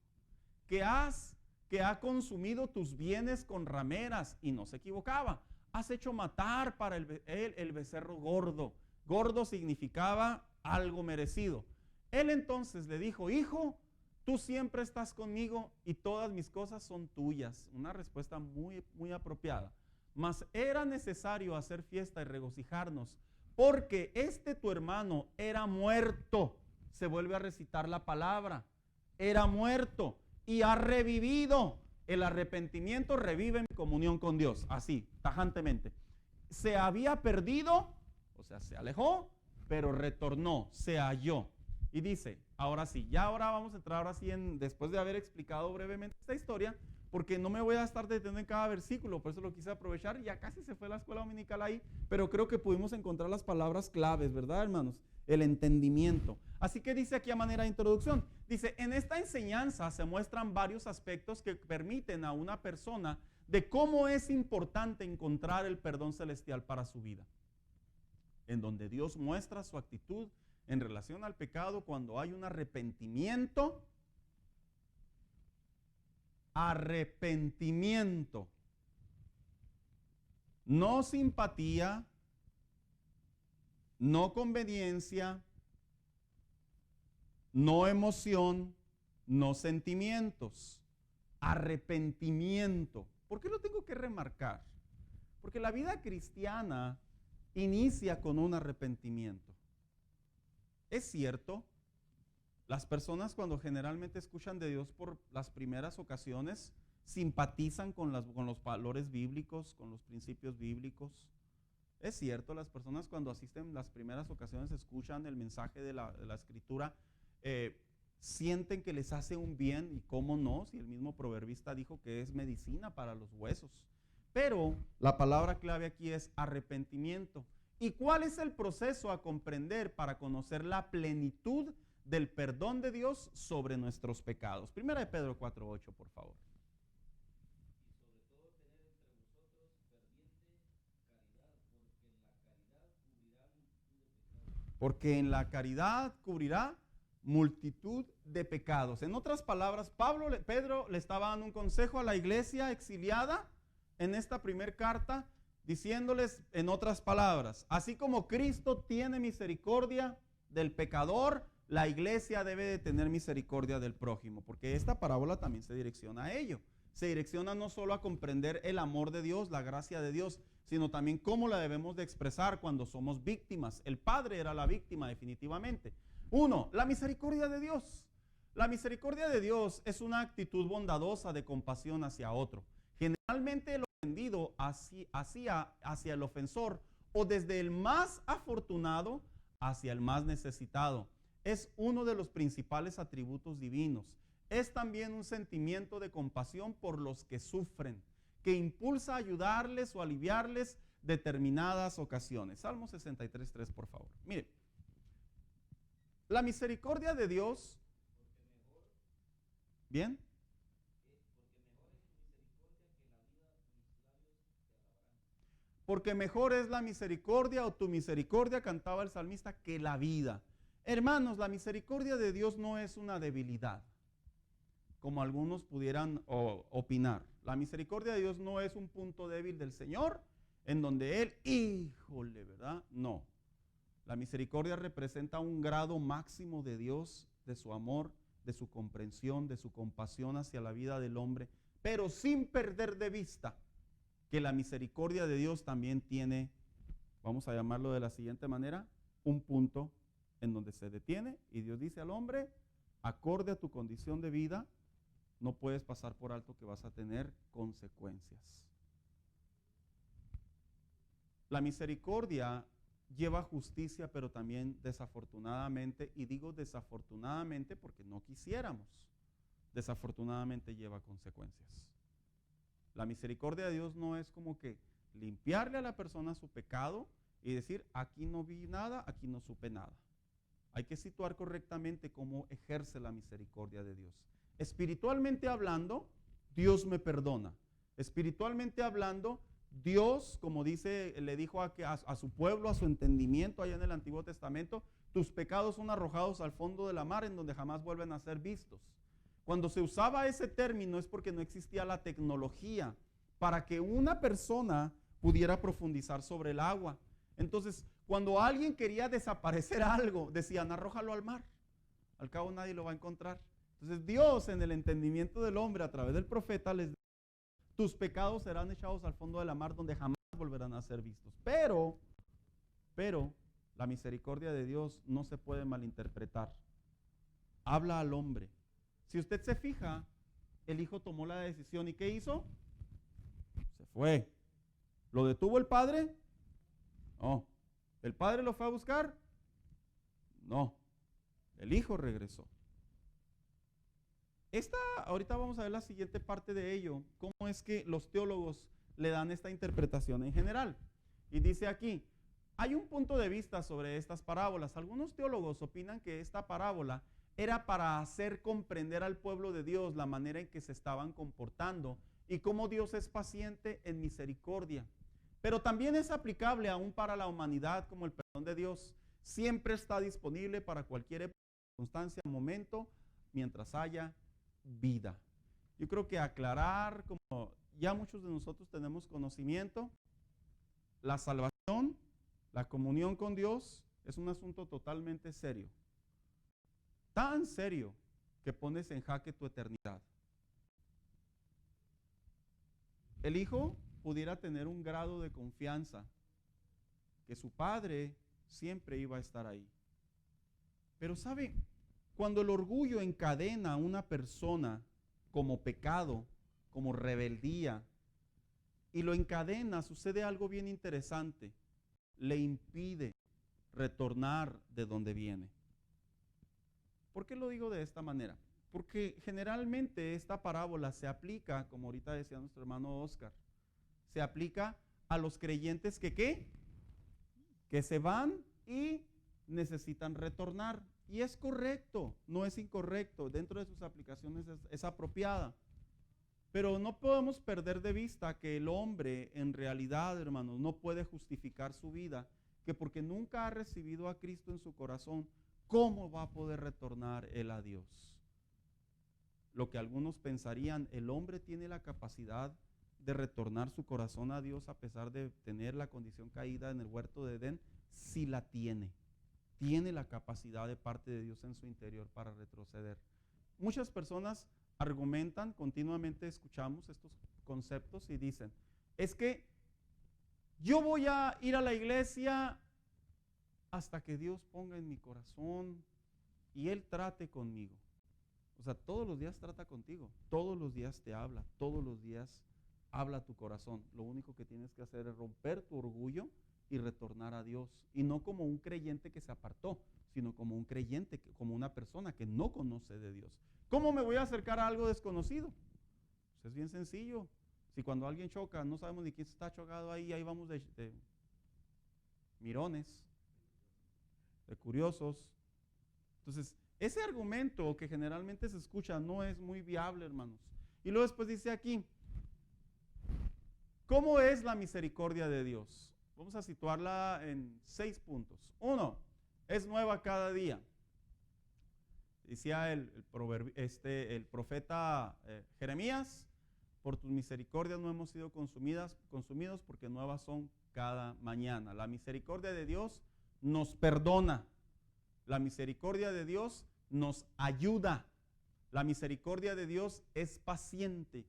que ha consumido tus bienes con rameras, y no se equivocaba, has hecho matar para el becerro gordo. Gordo significaba algo merecido. Él entonces le dijo: hijo, tú siempre estás conmigo y todas mis cosas son tuyas. Una respuesta muy, muy apropiada. Mas era necesario hacer fiesta y regocijarnos, porque tu hermano era muerto. Se vuelve a recitar la palabra. Era muerto y ha revivido. El arrepentimiento revive mi comunión con Dios. Así, tajantemente. Se había perdido, o sea, se alejó, pero retornó, se halló. Y dice, ahora sí, ahora vamos a entrar después de haber explicado brevemente esta historia, porque no me voy a estar deteniendo en cada versículo, por eso lo quise aprovechar. Ya casi se fue la escuela dominical ahí, pero creo que pudimos encontrar las palabras claves, ¿verdad, hermanos? El entendimiento. Así que dice aquí a manera de introducción, dice: en esta enseñanza se muestran varios aspectos que permiten a una persona de cómo es importante encontrar el perdón celestial para su vida, en donde Dios muestra su actitud en relación al pecado cuando hay un arrepentimiento. Arrepentimiento. No simpatía, no conveniencia, no emoción, no sentimientos. Arrepentimiento. ¿Por qué lo tengo que remarcar? Porque la vida cristiana inicia con un arrepentimiento. Es cierto, las personas cuando generalmente escuchan de Dios por las primeras ocasiones simpatizan con los valores bíblicos, con los principios bíblicos. Es cierto, las personas cuando asisten las primeras ocasiones escuchan el mensaje de la Escritura, sienten que les hace un bien, y cómo no, si el mismo proverbista dijo que es medicina para los huesos. Pero la palabra clave aquí es arrepentimiento. ¿Y cuál es el proceso a comprender para conocer la plenitud del perdón de Dios sobre nuestros pecados? Primera de Pedro 4:8, por favor. Porque en la caridad cubrirá multitud de pecados. En otras palabras, Pedro le estaba dando un consejo a la iglesia exiliada en esta primera carta, diciéndoles en otras palabras: así como Cristo tiene misericordia del pecador, la iglesia debe de tener misericordia del prójimo, porque esta parábola también se direcciona a ello. Se direcciona no solo a comprender el amor de Dios, la gracia de Dios, sino también cómo la debemos de expresar cuando somos víctimas. El padre era la víctima definitivamente. Uno, la misericordia de Dios. La misericordia de Dios es una actitud bondadosa de compasión hacia otro. Generalmente el ofendido hacia el ofensor, o desde el más afortunado hacia el más necesitado. Es uno de los principales atributos divinos. Es también un sentimiento de compasión por los que sufren, que impulsa a ayudarles o aliviarles determinadas ocasiones. Salmo 63:3, por favor. Mire, la misericordia de Dios, ¿bien? Porque mejor es la misericordia o tu misericordia, cantaba el salmista, que la vida. Hermanos, la misericordia de Dios no es una debilidad, como algunos pudieran opinar. La misericordia de Dios no es un punto débil del Señor, en donde Él, híjole, ¿verdad? No. La misericordia representa un grado máximo de Dios, de su amor, de su comprensión, de su compasión hacia la vida del hombre, pero sin perder de vista que la misericordia de Dios también tiene, vamos a llamarlo de la siguiente manera, un punto en donde se detiene y Dios dice al hombre, acorde a tu condición de vida, no puedes pasar por alto que vas a tener consecuencias. La misericordia lleva justicia, pero también desafortunadamente, y digo desafortunadamente porque no quisiéramos, desafortunadamente lleva consecuencias. La misericordia de Dios no es como que limpiarle a la persona su pecado y decir, aquí no vi nada, aquí no supe nada. Hay que situar correctamente cómo ejerce la misericordia de Dios. Espiritualmente hablando, Dios me perdona. Espiritualmente hablando, Dios, como dice, le dijo a su pueblo, a su entendimiento allá en el Antiguo Testamento, tus pecados son arrojados al fondo de la mar en donde jamás vuelven a ser vistos. Cuando se usaba ese término es porque no existía la tecnología para que una persona pudiera profundizar sobre el agua. Entonces, cuando alguien quería desaparecer algo, decían, arrójalo al mar. Al cabo nadie lo va a encontrar. Entonces, Dios, en el entendimiento del hombre, a través del profeta, les dice, tus pecados serán echados al fondo de la mar donde jamás volverán a ser vistos. Pero, la misericordia de Dios no se puede malinterpretar. Habla al hombre. Si usted se fija, el hijo tomó la decisión y ¿qué hizo? Se fue. ¿Lo detuvo el padre? No. ¿El padre lo fue a buscar? No. El hijo regresó. Ahorita vamos a ver la siguiente parte de ello, cómo es que los teólogos le dan esta interpretación en general. Y dice aquí, hay un punto de vista sobre estas parábolas. Algunos teólogos opinan que esta parábola era para hacer comprender al pueblo de Dios la manera en que se estaban comportando y cómo Dios es paciente en misericordia. Pero también es aplicable aún para la humanidad, como el perdón de Dios siempre está disponible para cualquier circunstancia, momento, mientras haya vida. Yo creo que aclarar, como ya muchos de nosotros tenemos conocimiento, la salvación, la comunión con Dios es un asunto totalmente serio. Tan serio que pones en jaque tu eternidad. El hijo pudiera tener un grado de confianza que su padre siempre iba a estar ahí. Pero ¿sabe? Cuando el orgullo encadena a una persona como pecado, como rebeldía, y lo encadena, sucede algo bien interesante. Le impide retornar de donde viene. ¿Por qué lo digo de esta manera? Porque generalmente esta parábola se aplica, como ahorita decía nuestro hermano Oscar, se aplica a los creyentes que ¿qué? Que se van y necesitan retornar. Y es correcto, no es incorrecto, dentro de sus aplicaciones es apropiada. Pero no podemos perder de vista que el hombre en realidad, hermanos, no puede justificar su vida, que porque nunca ha recibido a Cristo en su corazón, ¿cómo va a poder retornar él a Dios? Lo que algunos pensarían, el hombre tiene la capacidad de retornar su corazón a Dios a pesar de tener la condición caída en el huerto de Edén, sí la tiene. Tiene la capacidad de parte de Dios en su interior para retroceder. Muchas personas argumentan, continuamente escuchamos estos conceptos y dicen, es que yo voy a ir a la iglesia hasta que Dios ponga en mi corazón y Él trate conmigo. O sea, todos los días trata contigo, todos los días te habla, todos los días habla tu corazón. Lo único que tienes que hacer es romper tu orgullo y retornar a Dios. Y no como un creyente que se apartó, sino como un creyente, como una persona que no conoce de Dios. ¿Cómo me voy a acercar a algo desconocido? Pues es bien sencillo. Si cuando alguien choca, no sabemos ni quién está chocado ahí vamos de mirones, de curiosos. Entonces, ese argumento que generalmente se escucha no es muy viable, hermanos. Y luego después dice aquí, ¿cómo es la misericordia de Dios? Vamos a situarla en 6 puntos. 1, es nueva cada día. Decía el profeta Jeremías, por tus misericordias no hemos sido consumidos porque nuevas son cada mañana. La misericordia de Dios nos perdona. La misericordia de Dios nos ayuda. La misericordia de Dios es paciente.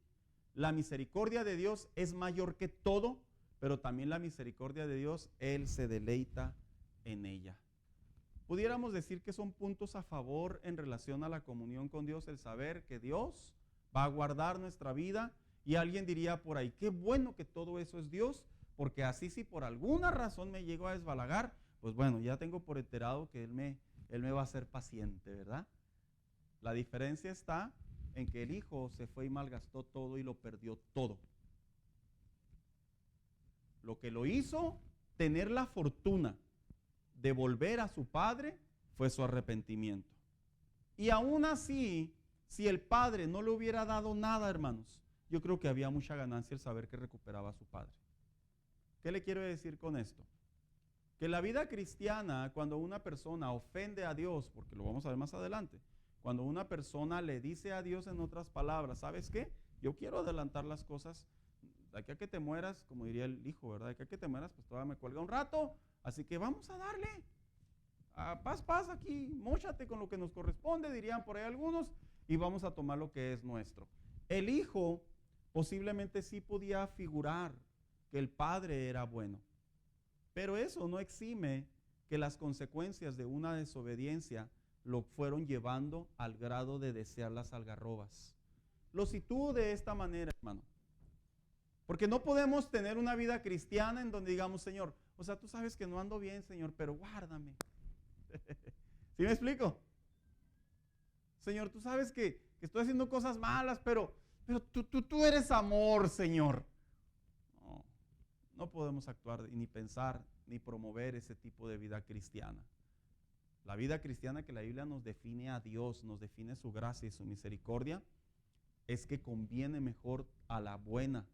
La misericordia de Dios es mayor que todo, pero también la misericordia de Dios, Él se deleita en ella. Pudiéramos decir que son puntos a favor en relación a la comunión con Dios, el saber que Dios va a guardar nuestra vida, y alguien diría por ahí, qué bueno que todo eso es Dios, porque así si por alguna razón me llego a desbalagar, pues bueno, ya tengo por enterado que Él me va a ser paciente, ¿verdad? La diferencia está en que el hijo se fue y malgastó todo y lo perdió todo. Lo que lo hizo tener la fortuna de volver a su padre fue su arrepentimiento. Y aún así, si el padre no le hubiera dado nada, hermanos, yo creo que había mucha ganancia el saber que recuperaba a su padre. ¿Qué le quiero decir con esto? Que la vida cristiana, cuando una persona ofende a Dios, porque lo vamos a ver más adelante, cuando una persona le dice a Dios en otras palabras, ¿sabes qué? Yo quiero adelantar las cosas, de aquí a que te mueras, como diría el hijo, ¿verdad? De aquí a que te mueras, pues todavía me cuelga un rato, así que vamos a darle. Paz aquí, móchate con lo que nos corresponde, dirían por ahí algunos, y vamos a tomar lo que es nuestro. El hijo posiblemente sí podía figurar que el padre era bueno, pero eso no exime que las consecuencias de una desobediencia lo fueron llevando al grado de desear las algarrobas. Lo sitúo de esta manera, hermano, porque no podemos tener una vida cristiana en donde digamos, Señor, o sea, tú sabes que no ando bien, Señor, pero guárdame. ¿Sí me explico? Señor, tú sabes que estoy haciendo cosas malas, pero tú eres amor, Señor. No podemos actuar, ni pensar, ni promover ese tipo de vida cristiana. La vida cristiana que la Biblia nos define a Dios, nos define su gracia y su misericordia, es que conviene mejor a la buena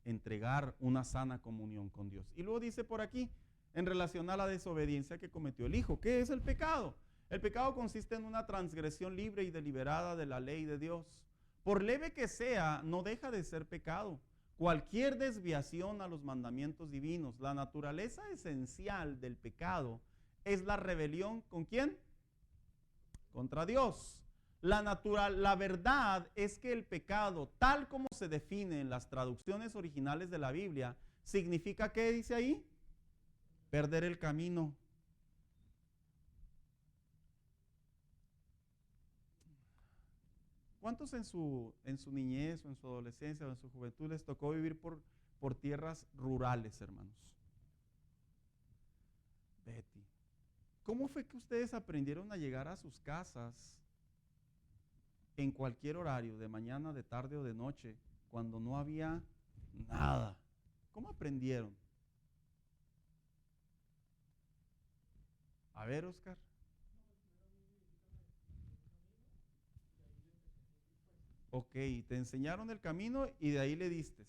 entregar una sana comunión con Dios. Y luego dice por aquí, en relación a la desobediencia que cometió el hijo, ¿qué es el pecado? El pecado consiste en una transgresión libre y deliberada de la ley de Dios. Por leve que sea, no deja de ser pecado. Cualquier desviación a los mandamientos divinos, la naturaleza esencial del pecado es la rebelión, ¿con quién? Contra Dios. La verdad es que el pecado, tal como se define en las traducciones originales de la Biblia, significa, ¿qué dice ahí? Perder el camino. ¿Cuántos en su niñez o en su adolescencia o en su juventud les tocó vivir por tierras rurales, hermanos? Betty, ¿cómo fue que ustedes aprendieron a llegar a sus casas en cualquier horario, de mañana, de tarde o de noche, cuando no había nada? ¿Cómo aprendieron? A ver, Oscar. Ok, te enseñaron el camino y de ahí le diste.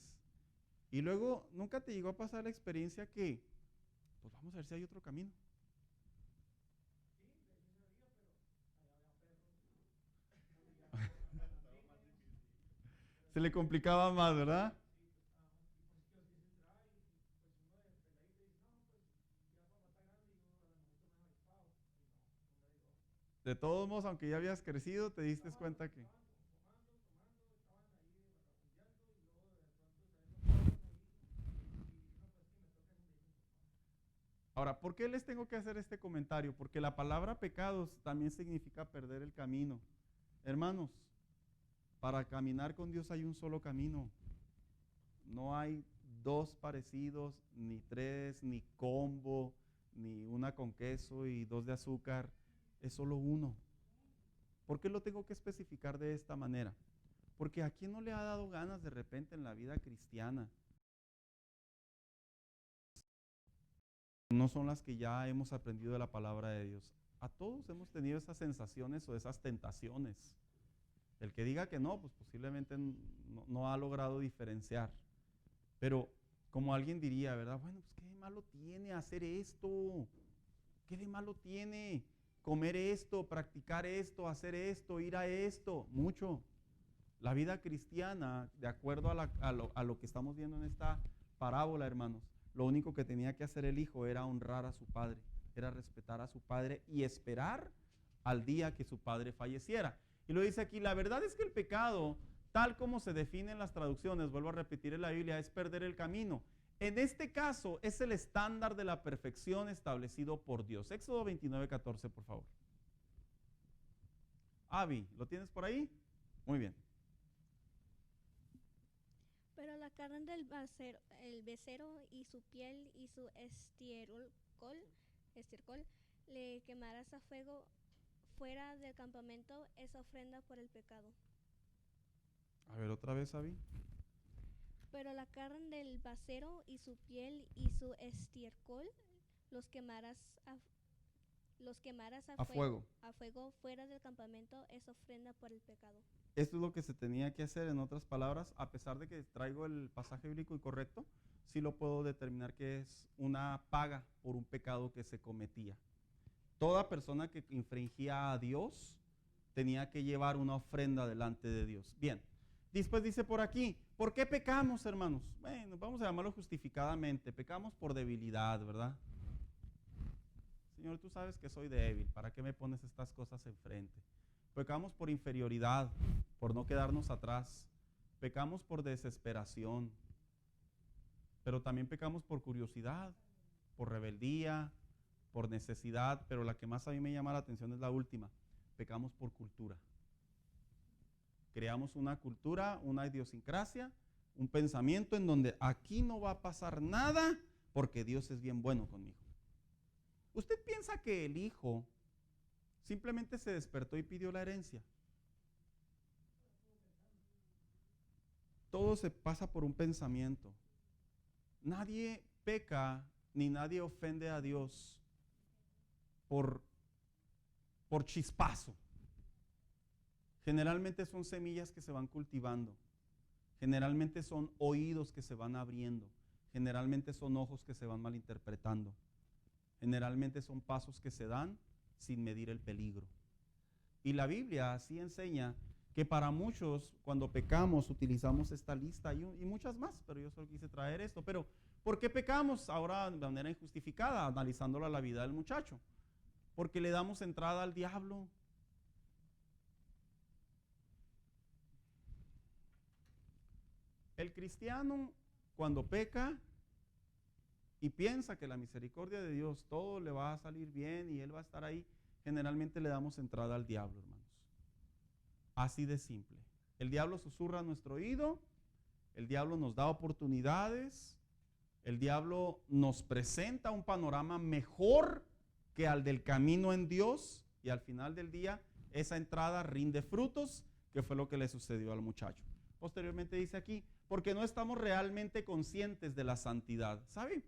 Y luego, ¿nunca te llegó a pasar la experiencia que, pues vamos a ver si hay otro camino? Se le complicaba más, ¿verdad? De todos modos, aunque ya habías crecido, te diste cuenta que... Ahora, ¿por qué les tengo que hacer este comentario? Porque la palabra pecados también significa perder el camino. Hermanos, para caminar con Dios hay un solo camino. No hay dos parecidos, ni tres, ni combo, ni una con queso y dos de azúcar. Es solo uno. ¿Por qué lo tengo que especificar de esta manera? Porque ¿a quién no le ha dado ganas de repente en la vida cristiana? No son las que ya hemos aprendido de la palabra de Dios. A todos hemos tenido esas sensaciones o esas tentaciones. El que diga que no, pues posiblemente no ha logrado diferenciar. Pero como alguien diría, ¿verdad? Bueno, pues ¿qué de malo tiene hacer esto? ¿Qué de malo tiene comer esto, practicar esto, hacer esto, ir a esto? Mucho. La vida cristiana, de acuerdo a lo que estamos viendo en esta parábola, hermanos, lo único que tenía que hacer el hijo era honrar a su padre, era respetar a su padre y esperar al día que su padre falleciera. Y lo dice aquí, la verdad es que el pecado, tal como se define en las traducciones, vuelvo a repetir en la Biblia, es perder el camino. En este caso es el estándar de la perfección establecido por Dios. Éxodo 29:14, por favor. Abby, ¿lo tienes por ahí? Muy bien. Pero la carne del el becerro y su piel y su estiércol le quemarás a fuego fuera del campamento, es ofrenda por el pecado. A ver, otra vez, Abby. Pero la carne del becerro y su piel y su estiércol los quemarás a fuego fuera del campamento, es ofrenda por el pecado. Esto es lo que se tenía que hacer, en otras palabras, a pesar de que traigo el pasaje bíblico incorrecto, sí lo puedo determinar que es una paga por un pecado que se cometía. Toda persona que infringía a Dios tenía que llevar una ofrenda delante de Dios. Bien, después dice por aquí, ¿por qué pecamos, hermanos? Bueno, vamos a llamarlo justificadamente, pecamos por debilidad, ¿verdad? Señor, tú sabes que soy débil, ¿para qué me pones estas cosas enfrente? Pecamos por inferioridad, por no quedarnos atrás. Pecamos por desesperación, pero también pecamos por curiosidad, por rebeldía, por necesidad, pero la que más a mí me llama la atención es la última. Pecamos por cultura. Creamos una cultura, una idiosincrasia, un pensamiento en donde aquí no va a pasar nada porque Dios es bien bueno conmigo. ¿Usted piensa que el hijo simplemente se despertó y pidió la herencia? Todo se pasa por un pensamiento. Nadie peca ni nadie ofende a Dios por chispazo. Generalmente son semillas que se van cultivando. Generalmente son oídos que se van abriendo. Generalmente son ojos que se van malinterpretando. Generalmente son pasos que se dan sin medir el peligro. Y la Biblia así enseña que para muchos, cuando pecamos, utilizamos esta lista y muchas más, pero yo solo quise traer esto. Pero, ¿por qué pecamos ahora de manera injustificada, analizándolo a la vida del muchacho? Porque le damos entrada al diablo. El cristiano, cuando peca y piensa que la misericordia de Dios todo le va a salir bien y él va a estar ahí, generalmente le damos entrada al diablo, hermanos. Así de simple. El diablo susurra a nuestro oído, el diablo nos da oportunidades, el diablo nos presenta un panorama mejor que al del camino en Dios, y al final del día esa entrada rinde frutos, que fue lo que le sucedió al muchacho. Posteriormente dice aquí, porque no estamos realmente conscientes de la santidad. ¿Sabe?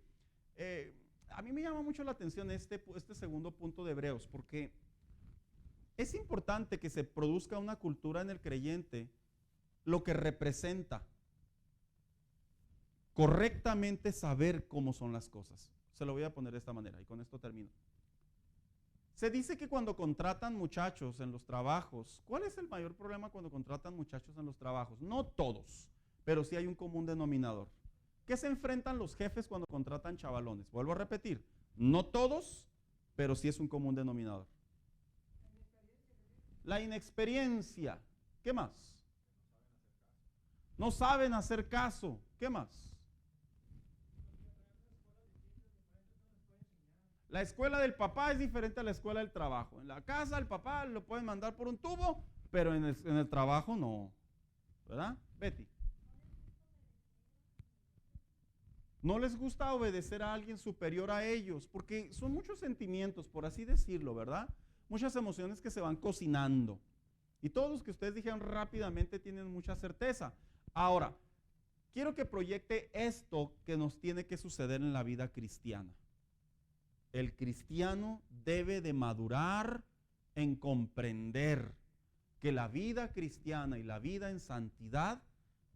A mí me llama mucho la atención este segundo punto de Hebreos, porque es importante que se produzca una cultura en el creyente, lo que representa correctamente saber cómo son las cosas. Se lo voy a poner de esta manera y con esto termino. Se dice que cuando contratan muchachos en los trabajos, ¿cuál es el mayor problema cuando contratan muchachos en los trabajos? No todos, pero sí hay un común denominador. ¿Qué se enfrentan los jefes cuando contratan chavalones? Vuelvo a repetir, no todos, pero sí es un común denominador. La inexperiencia. ¿Qué más? No saben hacer caso. ¿Qué más? La escuela del papá es diferente a la escuela del trabajo. En la casa el papá lo pueden mandar por un tubo, pero en el trabajo no. ¿Verdad, Betty? No les gusta obedecer a alguien superior a ellos, porque son muchos sentimientos, por así decirlo, ¿verdad? Muchas emociones que se van cocinando. Y todos los que ustedes dijeron rápidamente tienen mucha certeza. Ahora, quiero que proyecte esto que nos tiene que suceder en la vida cristiana. El cristiano debe de madurar en comprender que la vida cristiana y la vida en santidad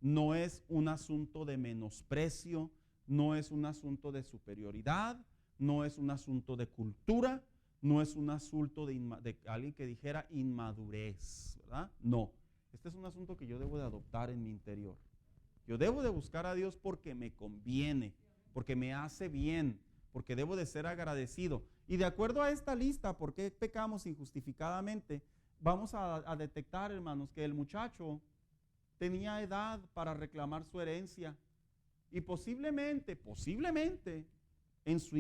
no es un asunto de menosprecio, no es un asunto de superioridad, no es un asunto de cultura, no es un asunto de alguien que dijera inmadurez, ¿verdad? No, este es un asunto que yo debo de adoptar en mi interior. Yo debo de buscar a Dios porque me conviene, porque me hace bien, porque debo de ser agradecido. Y de acuerdo a esta lista, ¿por qué pecamos injustificadamente? Vamos a detectar, hermanos, que el muchacho tenía edad para reclamar su herencia y posiblemente, en su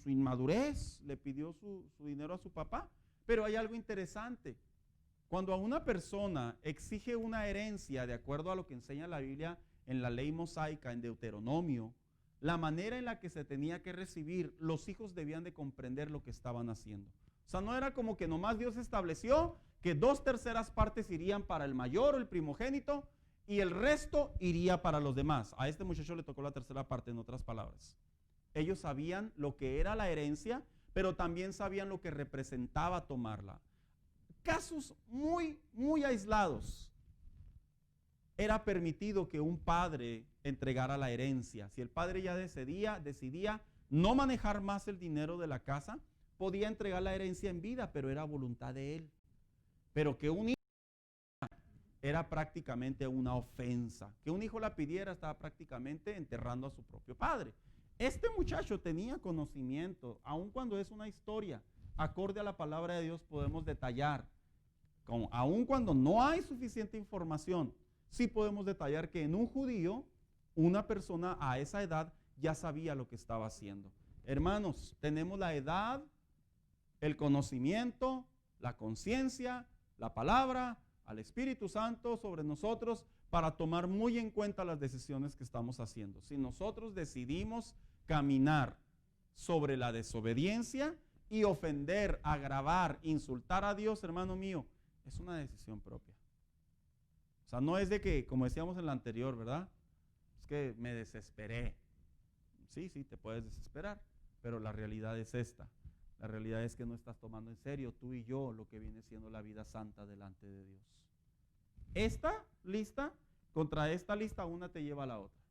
inmadurez le pidió su dinero a su papá. Pero hay algo interesante. Cuando a una persona exige una herencia, de acuerdo a lo que enseña la Biblia en la ley mosaica, en Deuteronomio, la manera en la que se tenía que recibir, los hijos debían de comprender lo que estaban haciendo. O sea, no era como que nomás Dios estableció que 2/3 partes irían para el mayor o el primogénito y el resto iría para los demás. A este muchacho le tocó la 1/3 parte, en otras palabras. Ellos sabían lo que era la herencia, pero también sabían lo que representaba tomarla. Casos muy, muy aislados. Era permitido que un padre entregara la herencia. Si el padre ya decidía no manejar más el dinero de la casa, podía entregar la herencia en vida, pero era voluntad de él. Pero que un hijo era prácticamente una ofensa. Que un hijo la pidiera estaba prácticamente enterrando a su propio padre. Este muchacho tenía conocimiento, aun cuando es una historia, acorde a la palabra de Dios podemos detallar. Aun cuando no hay suficiente información, sí podemos detallar que en un judío, una persona a esa edad ya sabía lo que estaba haciendo. Hermanos, tenemos la edad, el conocimiento, la conciencia, la palabra, al Espíritu Santo sobre nosotros para tomar muy en cuenta las decisiones que estamos haciendo. Si nosotros decidimos caminar sobre la desobediencia y ofender, agravar, insultar a Dios, hermano mío, es una decisión propia. O sea, no es de que, como decíamos en la anterior, ¿verdad? Es que me desesperé. Sí, te puedes desesperar, pero la realidad es esta. La realidad es que no estás tomando en serio tú y yo lo que viene siendo la vida santa delante de Dios. Esta lista, contra esta lista, una te lleva a la otra.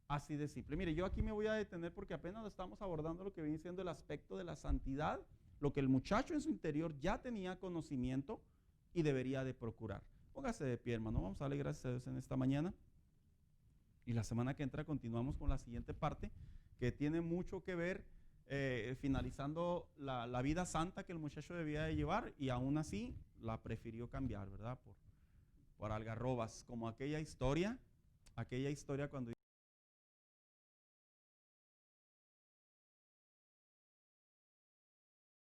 Así de simple. Mire, yo aquí me voy a detener porque apenas estamos abordando lo que viene siendo el aspecto de la santidad, lo que el muchacho en su interior ya tenía conocimiento y debería de procurar. Póngase de pie, hermano. Vamos a darle gracias a Dios en esta mañana. Y la semana que entra continuamos con la siguiente parte que tiene mucho que ver, finalizando la vida santa que el muchacho debía de llevar, y aún así la prefirió cambiar, ¿verdad? Por algarrobas, como aquella historia cuando